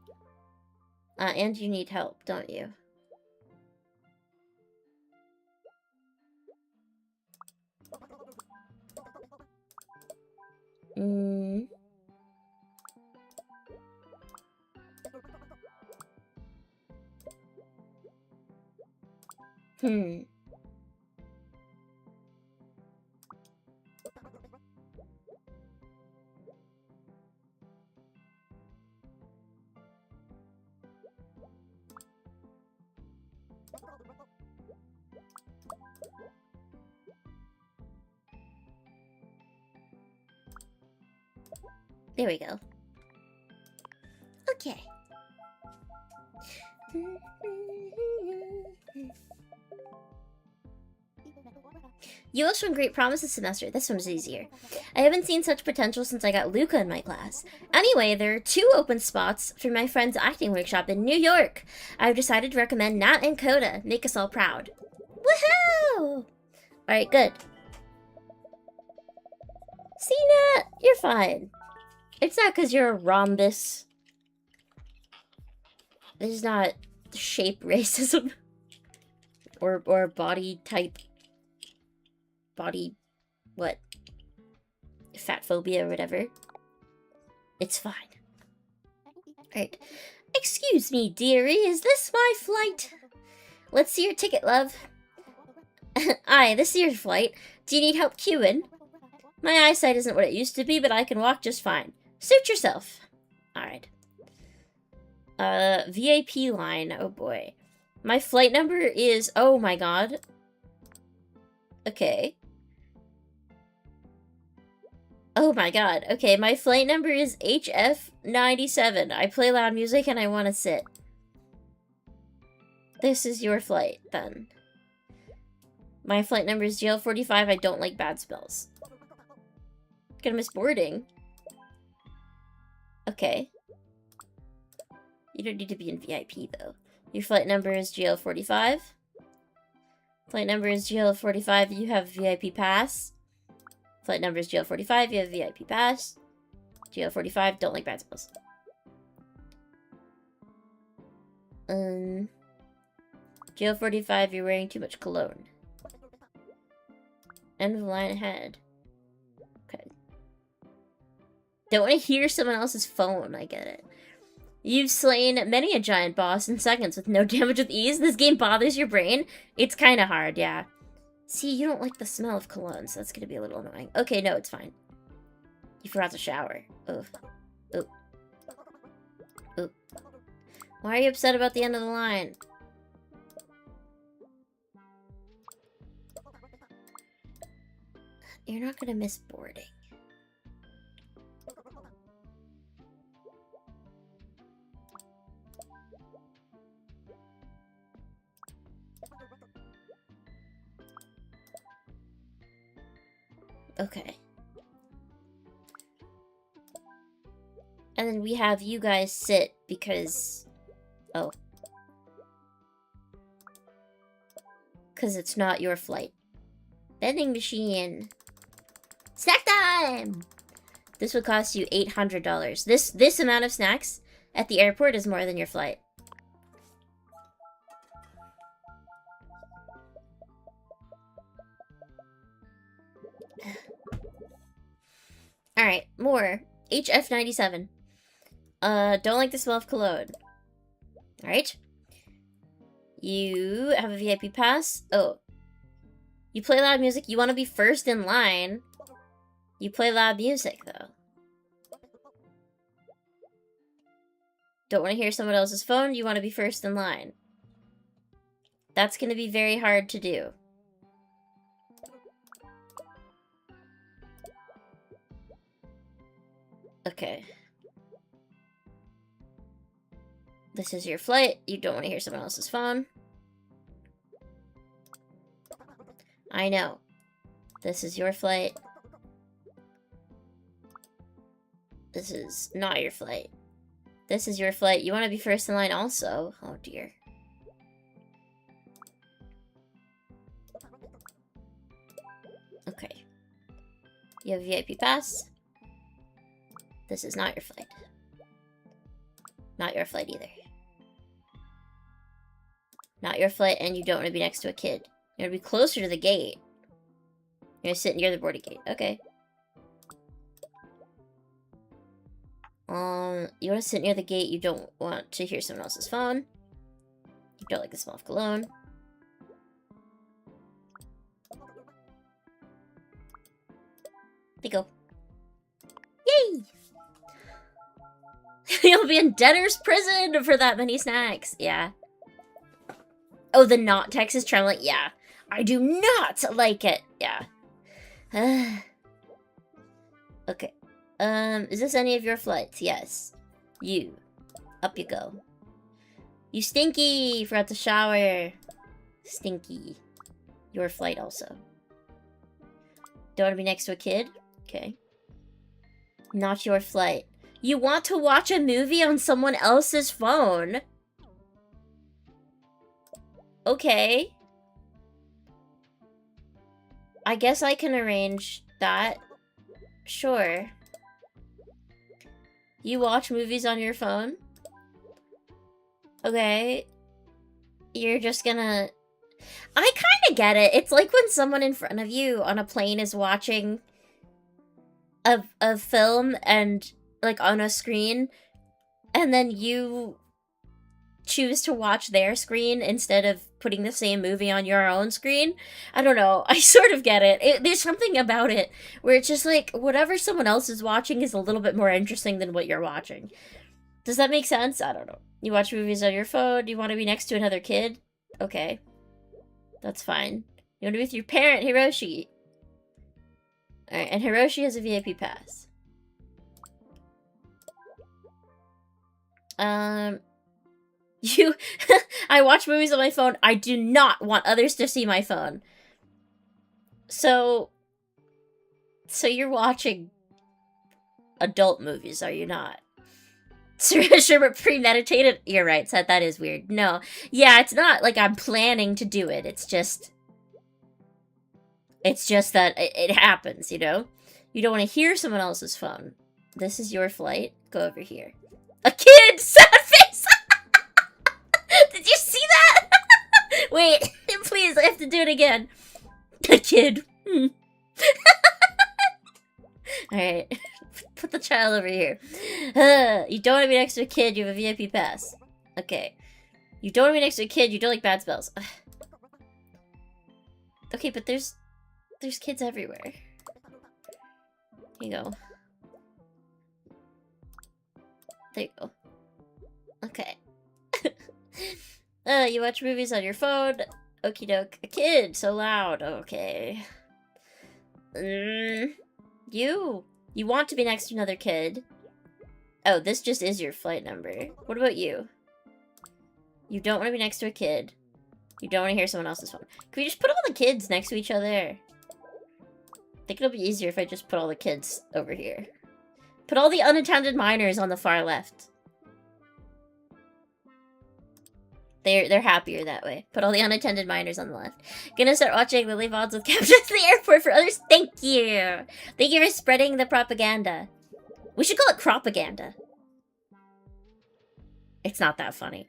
And you need help, don't you? There we go. Okay. You have shown great promise this semester. This one's easier. I haven't seen such potential since I got Luca in my class. Anyway, there are 2 open spots for my friend's acting workshop in New York. I've decided to recommend Nat and Coda. Make us all proud. Woohoo! Alright, good. See, Nat? You're fine. It's not because you're a rhombus. This is not shape racism. or body type. Body, what? Fat phobia or whatever. It's fine. Alright. Excuse me, dearie, is this my flight? Let's see your ticket, love. Aye, this is your flight. Do you need help queuing? My eyesight isn't what it used to be, but I can walk just fine. Suit yourself. Alright. VIP line. Oh boy. My flight number is... Oh my god. Okay. Oh my god. Okay, my flight number is HF97. I play loud music and I want to sit. This is your flight, then. My flight number is GL45. I don't like bad smells. Gonna miss boarding. Okay. You don't need to be in VIP, though. Your flight number is GL45. Flight number is GL45. You have VIP pass. Flight number is GL45. You have VIP pass. GL45. Don't like bad smells. GL45. You're wearing too much cologne. End of the line ahead. Okay. Don't want to hear someone else's phone. I get it. You've slain many a giant boss in seconds with no damage with ease. This game bothers your brain. It's kind of hard, yeah. See, you don't like the smell of cologne, so that's going to be a little annoying. Okay, no, it's fine. You forgot to shower. Ugh. Oop. Oop. Why are you upset about the end of the line? You're not going to miss boarding. Okay. And then we have you guys sit because... Oh. Because it's not your flight. Vending machine. Snack time! This would cost you $800. This amount of snacks at the airport is more than your flight. Alright, more. HF97. Don't like the smell of cologne. Alright. You have a VIP pass. Oh. You play loud music. You want to be first in line. You play loud music, though. Don't want to hear someone else's phone. You want to be first in line. That's going to be very hard to do. Okay. This is your flight. You don't want to hear someone else's phone. I know. This is your flight. This is not your flight. This is your flight. You want to be first in line also? Oh dear. Okay. You have a VIP pass. This is not your flight. Not your flight either. Not your flight, and you don't want to be next to a kid. You want to be closer to the gate. You're going to sit near the boarding gate. Okay. You want to sit near the gate. You don't want to hear someone else's phone. You don't like the smell of cologne. They go. Yay! You'll be in debtor's prison for that many snacks. Yeah. Oh, the not Texas traveling. Yeah. I do not like it. Yeah. Okay. Is this any of your flights? Yes. You. Up you go. You stinky! Forgot to shower. Stinky. Your flight also. Don't want to be next to a kid? Okay. Not your flight. You want to watch a movie on someone else's phone? Okay. I guess I can arrange that. Sure. You watch movies on your phone? Okay. You're just gonna... I kinda get it. It's like when someone in front of you on a plane is watching a film and, like, on a screen, and then you choose to watch their screen instead of putting the same movie on your own screen. I don't know. I sort of get it. There's something about it where it's just like, whatever someone else is watching is a little bit more interesting than what you're watching. Does that make sense? I don't know. You watch movies on your phone. You want to be next to another kid? Okay. That's fine. You want to be with your parent, Hiroshi. Alright, and Hiroshi has a VIP pass. I watch movies on my phone. I do not want others to see my phone. So you're watching adult movies, are you not? Sure, premeditated? You're right, Seth, that is weird. No. Yeah, it's not like I'm planning to do it. It's just that it happens, you know? You don't want to hear someone else's phone. This is your flight. Go over here. A kid! Sad face! Did you see that? Wait, please, I have to do it again. A kid. Alright. Put the child over here. You don't want to be next to a kid, you have a VIP pass. Okay. You don't want to be next to a kid, you don't like bad spells. Okay, but there's kids everywhere. Here you go. There you go. Okay. You watch movies on your phone. Okie doke. A kid, so loud. Okay. You want to be next to another kid. Oh, this just is your flight number. What about you? You don't want to be next to a kid. You don't want to hear someone else's phone. Can we just put all the kids next to each other? I think it'll be easier if I just put all the kids over here. Put all the unattended minors on the far left. They're happier that way. Put all the unattended minors on the left. Gonna start watching Lily VODs with captions at the airport for others. Thank you! Thank you for spreading the propaganda. We should call it propaganda. It's not that funny.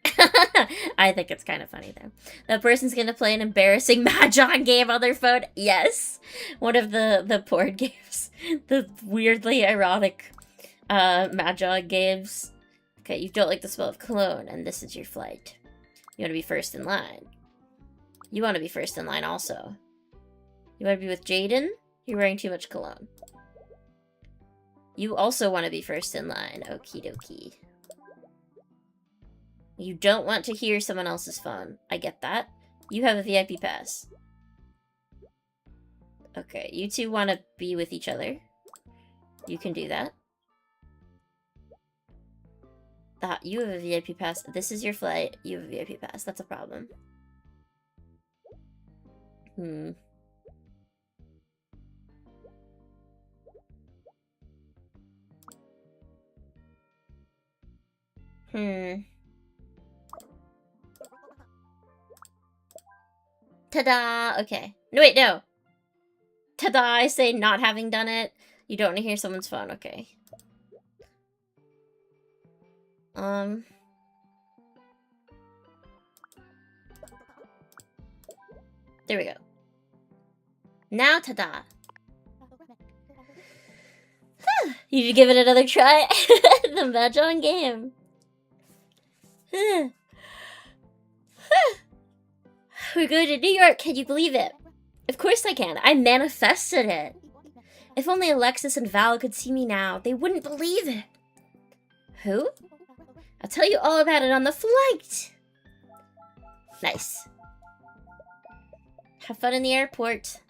I think it's kind of funny, though. That person's gonna play an embarrassing Mahjong game on their phone. Yes! One of the board games. The weirdly erotic Mahjong games. Okay, you don't like the smell of cologne, and this is your flight. You want to be first in line. You want to be first in line also. You want to be with Jaden? You're wearing too much cologne. You also want to be first in line. Okie dokie. You don't want to hear someone else's phone. I get that. You have a VIP pass. Okay, you two want to be with each other. You can do that. You have a VIP pass. This is your flight. You have a VIP pass. That's a problem. Ta-da! Okay. No, wait, no. Ta-da, I say not having done it. You don't want to hear someone's phone. Okay. There we go. Now, ta-da. You should give it another try. The Mahjong game. We're going to New York. Can you believe it? Of course I can. I manifested it. If only Alexis and Val could see me now, they wouldn't believe it. Who? I'll tell you all about it on the flight. Nice. Have fun in the airport.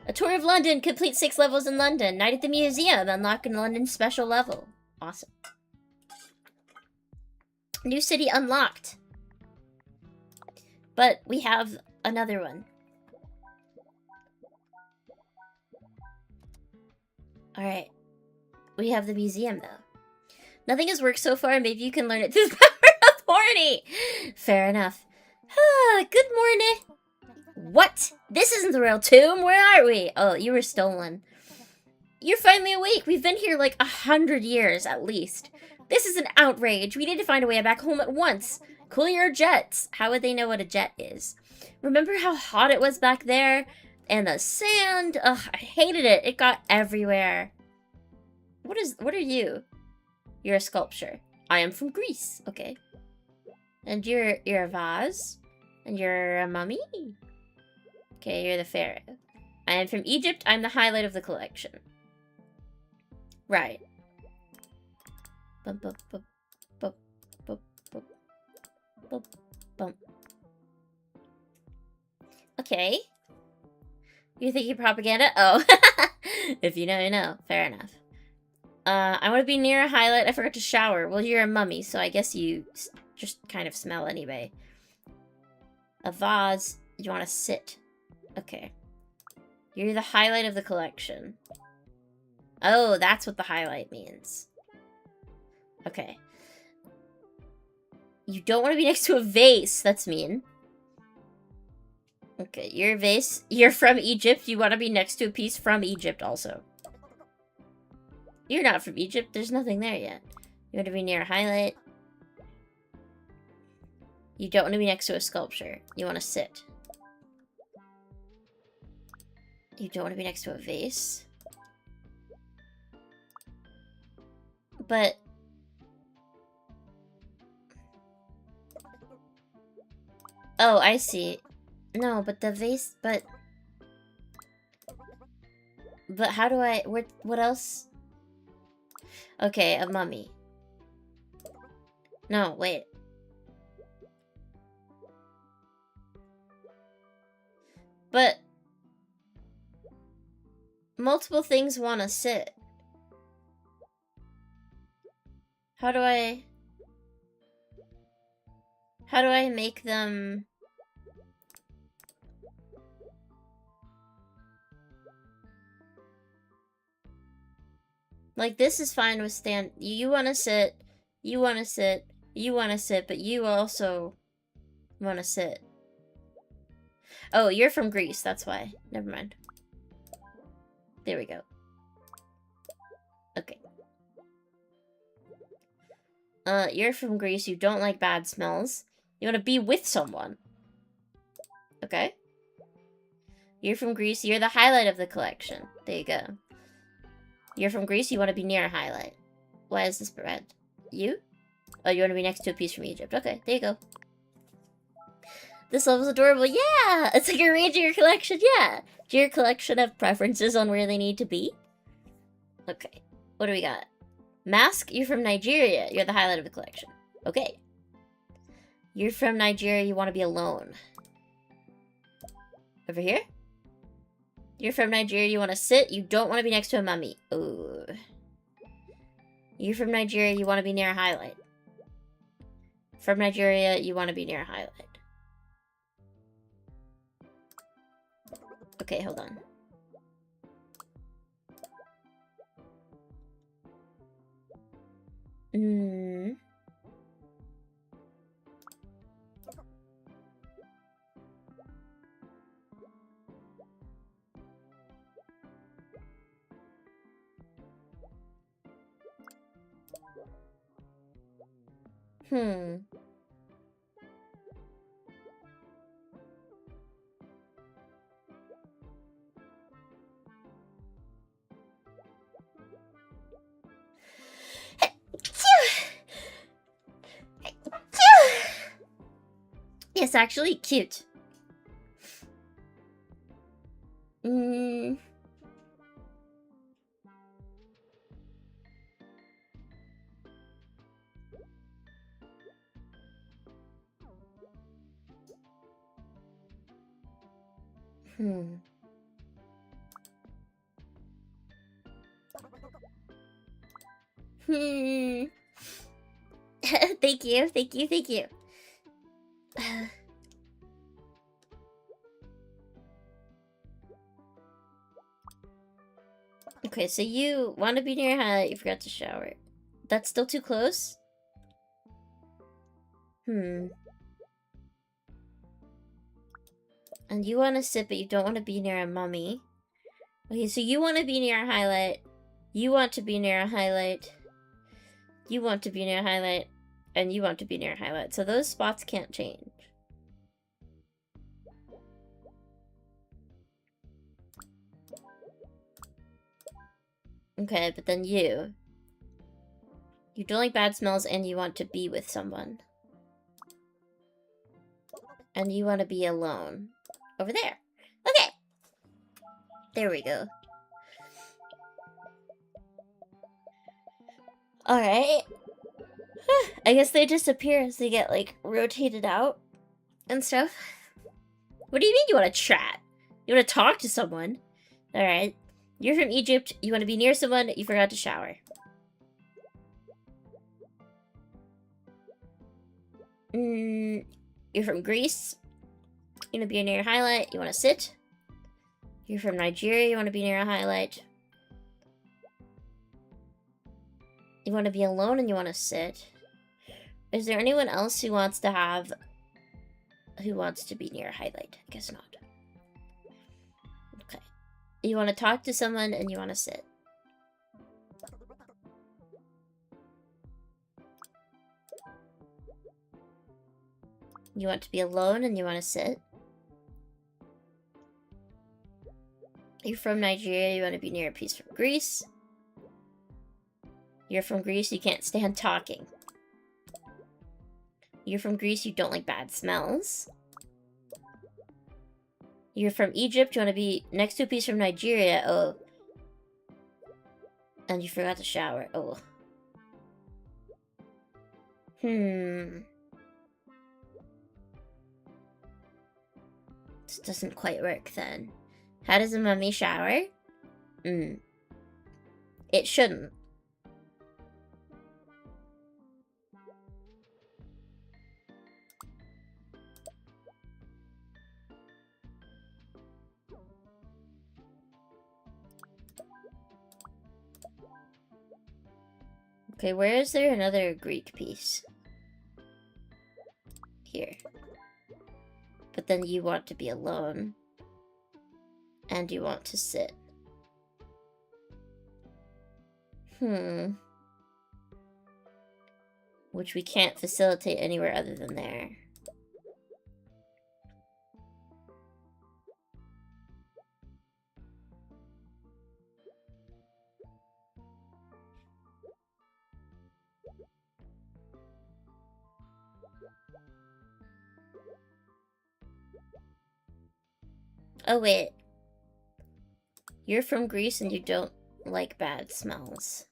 A tour of London. Complete 6 levels in London. Night at the museum. Unlock a London special level. Awesome. New city unlocked. But we have another one. Alright. We have the museum, though. Nothing has worked so far. Maybe you can learn it through the power of horny. Fair enough. Good morning. What? This isn't the real tomb. Where are we? Oh, you were stolen. You're finally awake. We've been here like 100 years, at least. This is an outrage. We need to find a way back home at once. Cool your jets. How would they know what a jet is? Remember how hot it was back there? And the sand? Ugh, I hated it. It got everywhere. What are you? You're a sculpture. I am from Greece. Okay. And you're a vase. And you're a mummy. Okay, you're the pharaoh. I am from Egypt. I'm the highlight of the collection. Right. Bump, bump, bump, bump, bump, bump, bump, bump. Okay. You thinking propaganda? Oh. If you know, you know. Fair enough. I want to be near a highlight. I forgot to shower. Well, you're a mummy, so I guess you just kind of smell anyway. A vase. You want to sit. Okay. You're the highlight of the collection. Oh, that's what the highlight means. Okay. You don't want to be next to a vase. That's mean. Okay, you're a vase. You're from Egypt. You want to be next to a piece from Egypt also. You're not from Egypt. There's nothing there yet. You want to be near a highlight. You don't want to be next to a sculpture. You want to sit. You don't want to be next to a vase. But... oh, I see. No, but the vase, but how do I, what else? Okay, a mummy. No, wait. But multiple things want to sit. How do I make them... like, this is fine with stand. You want to sit. You want to sit. You want to sit. But you also want to sit. Oh, you're from Greece. That's why. Never mind. There we go. Okay. You're from Greece. You don't like bad smells. You want to be with someone. Okay. You're from Greece. You're the highlight of the collection. There you go. You're from Greece, you want to be near a highlight. Why is this red? You? Oh, you want to be next to a piece from Egypt. Okay, there you go. This level's adorable. Yeah! It's like arranging your collection. Yeah! Do your collection have preferences on where they need to be? Okay. What do we got? Mask, you're from Nigeria. You're the highlight of the collection. Okay. You're from Nigeria, you want to be alone. Over here? You're from Nigeria, you want to sit. You don't want to be next to a mummy. Ooh. You're from Nigeria, you want to be near a highlight. From Nigeria, you want to be near a highlight. Okay, hold on. It's actually cute. Hmm. Hmm. Thank you, thank you, thank you. Okay, so you want to be near a highlight, you forgot to shower. That's still too close? And you want to sit, but you don't want to be near a mummy. Okay, so you want to be near a highlight. You want to be near a highlight. You want to be near a highlight. And you want to be near a highlight. So those spots can't change. Okay, but then you. You don't like bad smells and you want to be with someone. And you want to be alone. Over there. Okay. There we go. Alright. I guess they disappear as they get, like, rotated out and stuff. What do you mean you want to chat? You want to talk to someone? Alright. You're from Egypt. You want to be near someone. You forgot to shower. You're from Greece. You want to be near a highlight. You want to sit. You're from Nigeria. You want to be near a highlight. You want to be alone and you want to sit. Is there anyone else who wants to have... who wants to be near a highlight? I guess not. Okay. You want to talk to someone and you want to sit. You want to be alone and you want to sit. You're from Nigeria, you want to be near a piece from Greece. You're from Greece, you can't stand talking. You're from Greece, you don't like bad smells. You're from Egypt, you want to be next to a piece from Nigeria. Oh. And you forgot to shower. Oh. This doesn't quite work then. How does a mummy shower? It shouldn't. Okay, where is there another Greek piece? Here. But then you want to be alone. And you want to sit. Which we can't facilitate anywhere other than there. Oh, wait. You're from Greece and you don't like bad smells.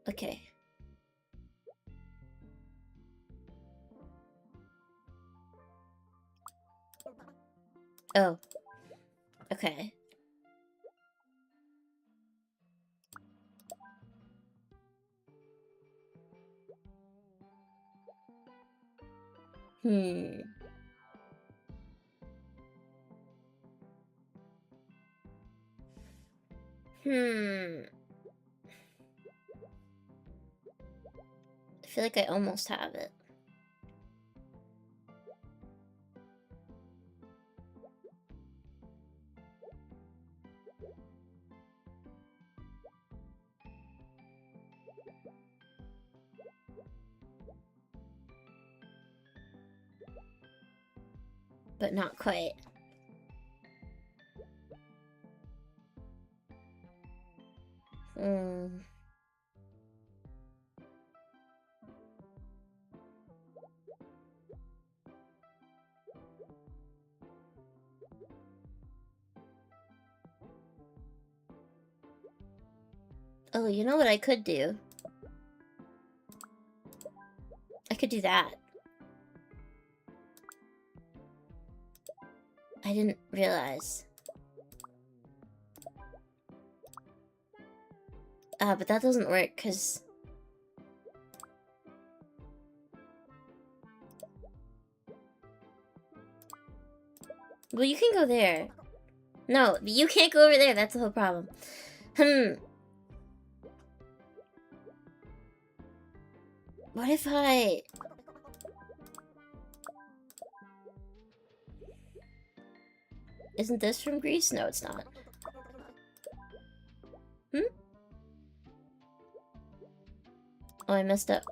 Okay. Oh. Okay. I feel like I almost have it. But not quite. Oh, you know what I could do? I could do that. I didn't realize. But that doesn't work, because... Well, you can go there. No, you can't go over there, that's the whole problem. What if I... Isn't this from Greece? No, it's not. Oh, I messed up.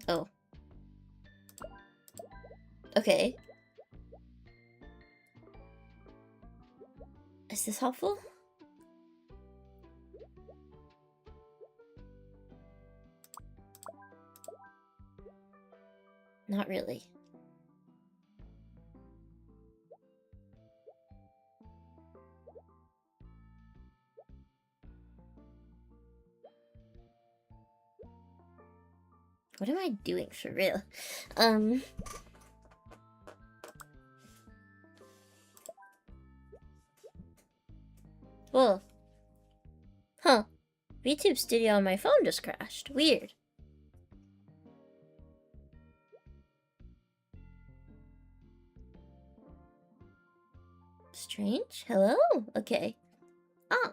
Oh. Okay. Is this helpful? Not really. What am I doing for real? Well. Huh. VTube Studio on my phone just crashed. Weird. Strange? Hello? Okay. Ah.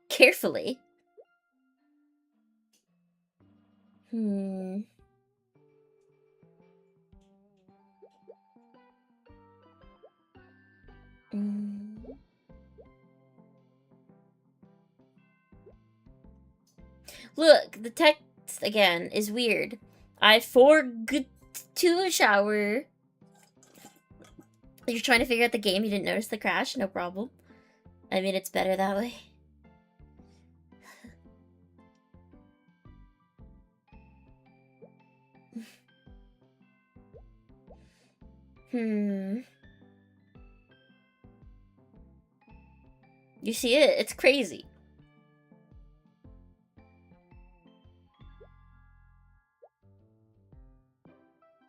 Carefully. Look, the text again is weird. I forgot to shower. You're trying to figure out the game, you didn't notice the crash? No problem. I mean, it's better that way. You see it? It's crazy.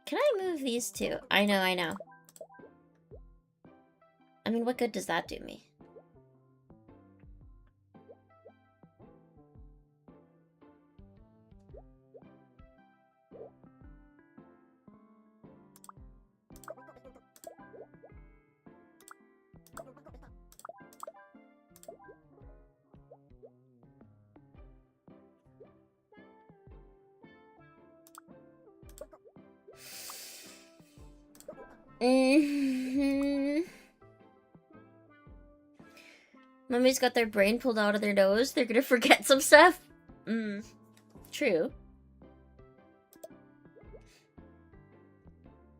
Can I move these two? I know. I mean, what good does that do me? Mummy's got their brain pulled out of their nose. They're gonna forget some stuff. True.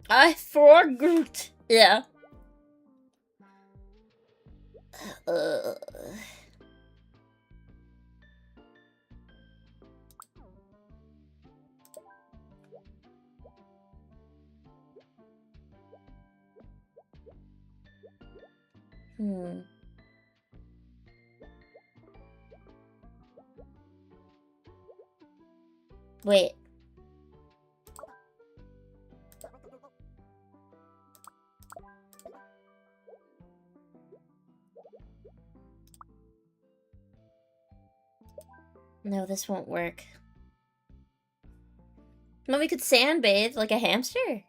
I forgot. Yeah. Wait. No, this won't work. No, we could sandbathe like a hamster.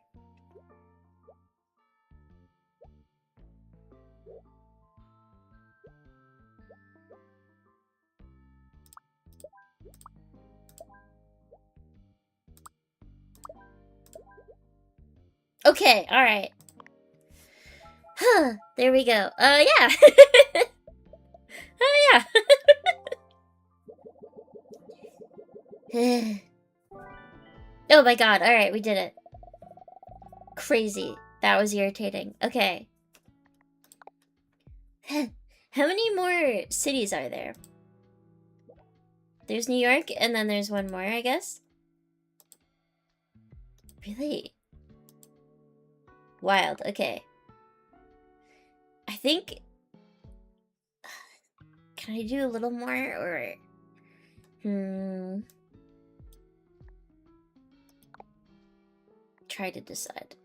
Okay, alright. Huh, there we go. Yeah. Oh, yeah. Oh my god, alright, we did it. Crazy. That was irritating. Okay. How many more cities are there? There's New York, and then there's one more, I guess? Really? Wild, okay. I think... Can I do a little more, or... Try to decide.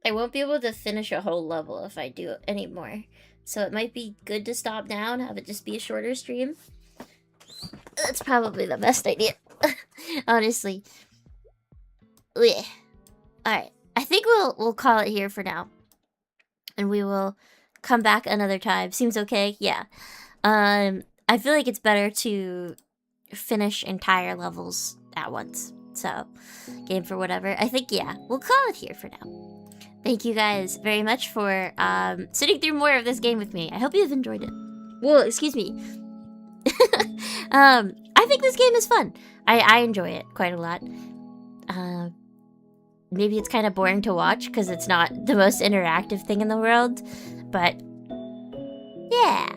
I won't be able to finish a whole level if I do any more. So it might be good to stop now and have it just be a shorter stream. That's probably the best idea. Honestly. Alright. I think we'll call it here for now. And we will come back another time. Seems okay? Yeah. I feel like it's better to finish entire levels at once. So, game for whatever. I think, yeah, we'll call it here for now. Thank you guys very much for sitting through more of this game with me. I hope you've enjoyed it. Well, excuse me. I think this game is fun. I enjoy it quite a lot. Maybe it's kind of boring to watch because it's not the most interactive thing in the world. But, yeah.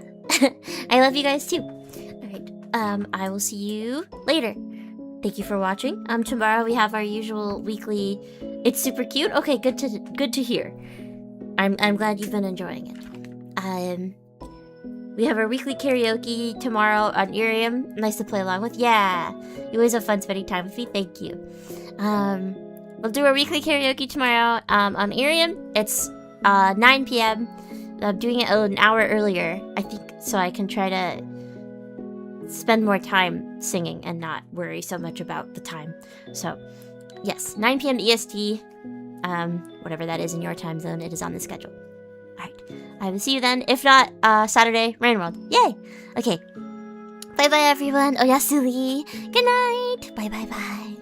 I love you guys too. Alright, I will see you later. Thank you for watching. Tomorrow we have our usual weekly... It's super cute? Okay, good to hear. I'm glad you've been enjoying it. We have our weekly karaoke tomorrow on IRIAM. Nice to play along with. Yeah! You always have fun spending time with me. Thank you. We'll do our weekly karaoke tomorrow on IRIAM. It's 9 p.m. I'm doing it an hour earlier, I think, so I can try to spend more time singing and not worry so much about the time. So, yes, 9 p.m. EST, whatever that is in your time zone, it is on the schedule. Alright, I will see you then. If not, Saturday, Rain World. Yay! Okay. Bye-bye, everyone. Oyasumi. Good night. Bye-bye-bye.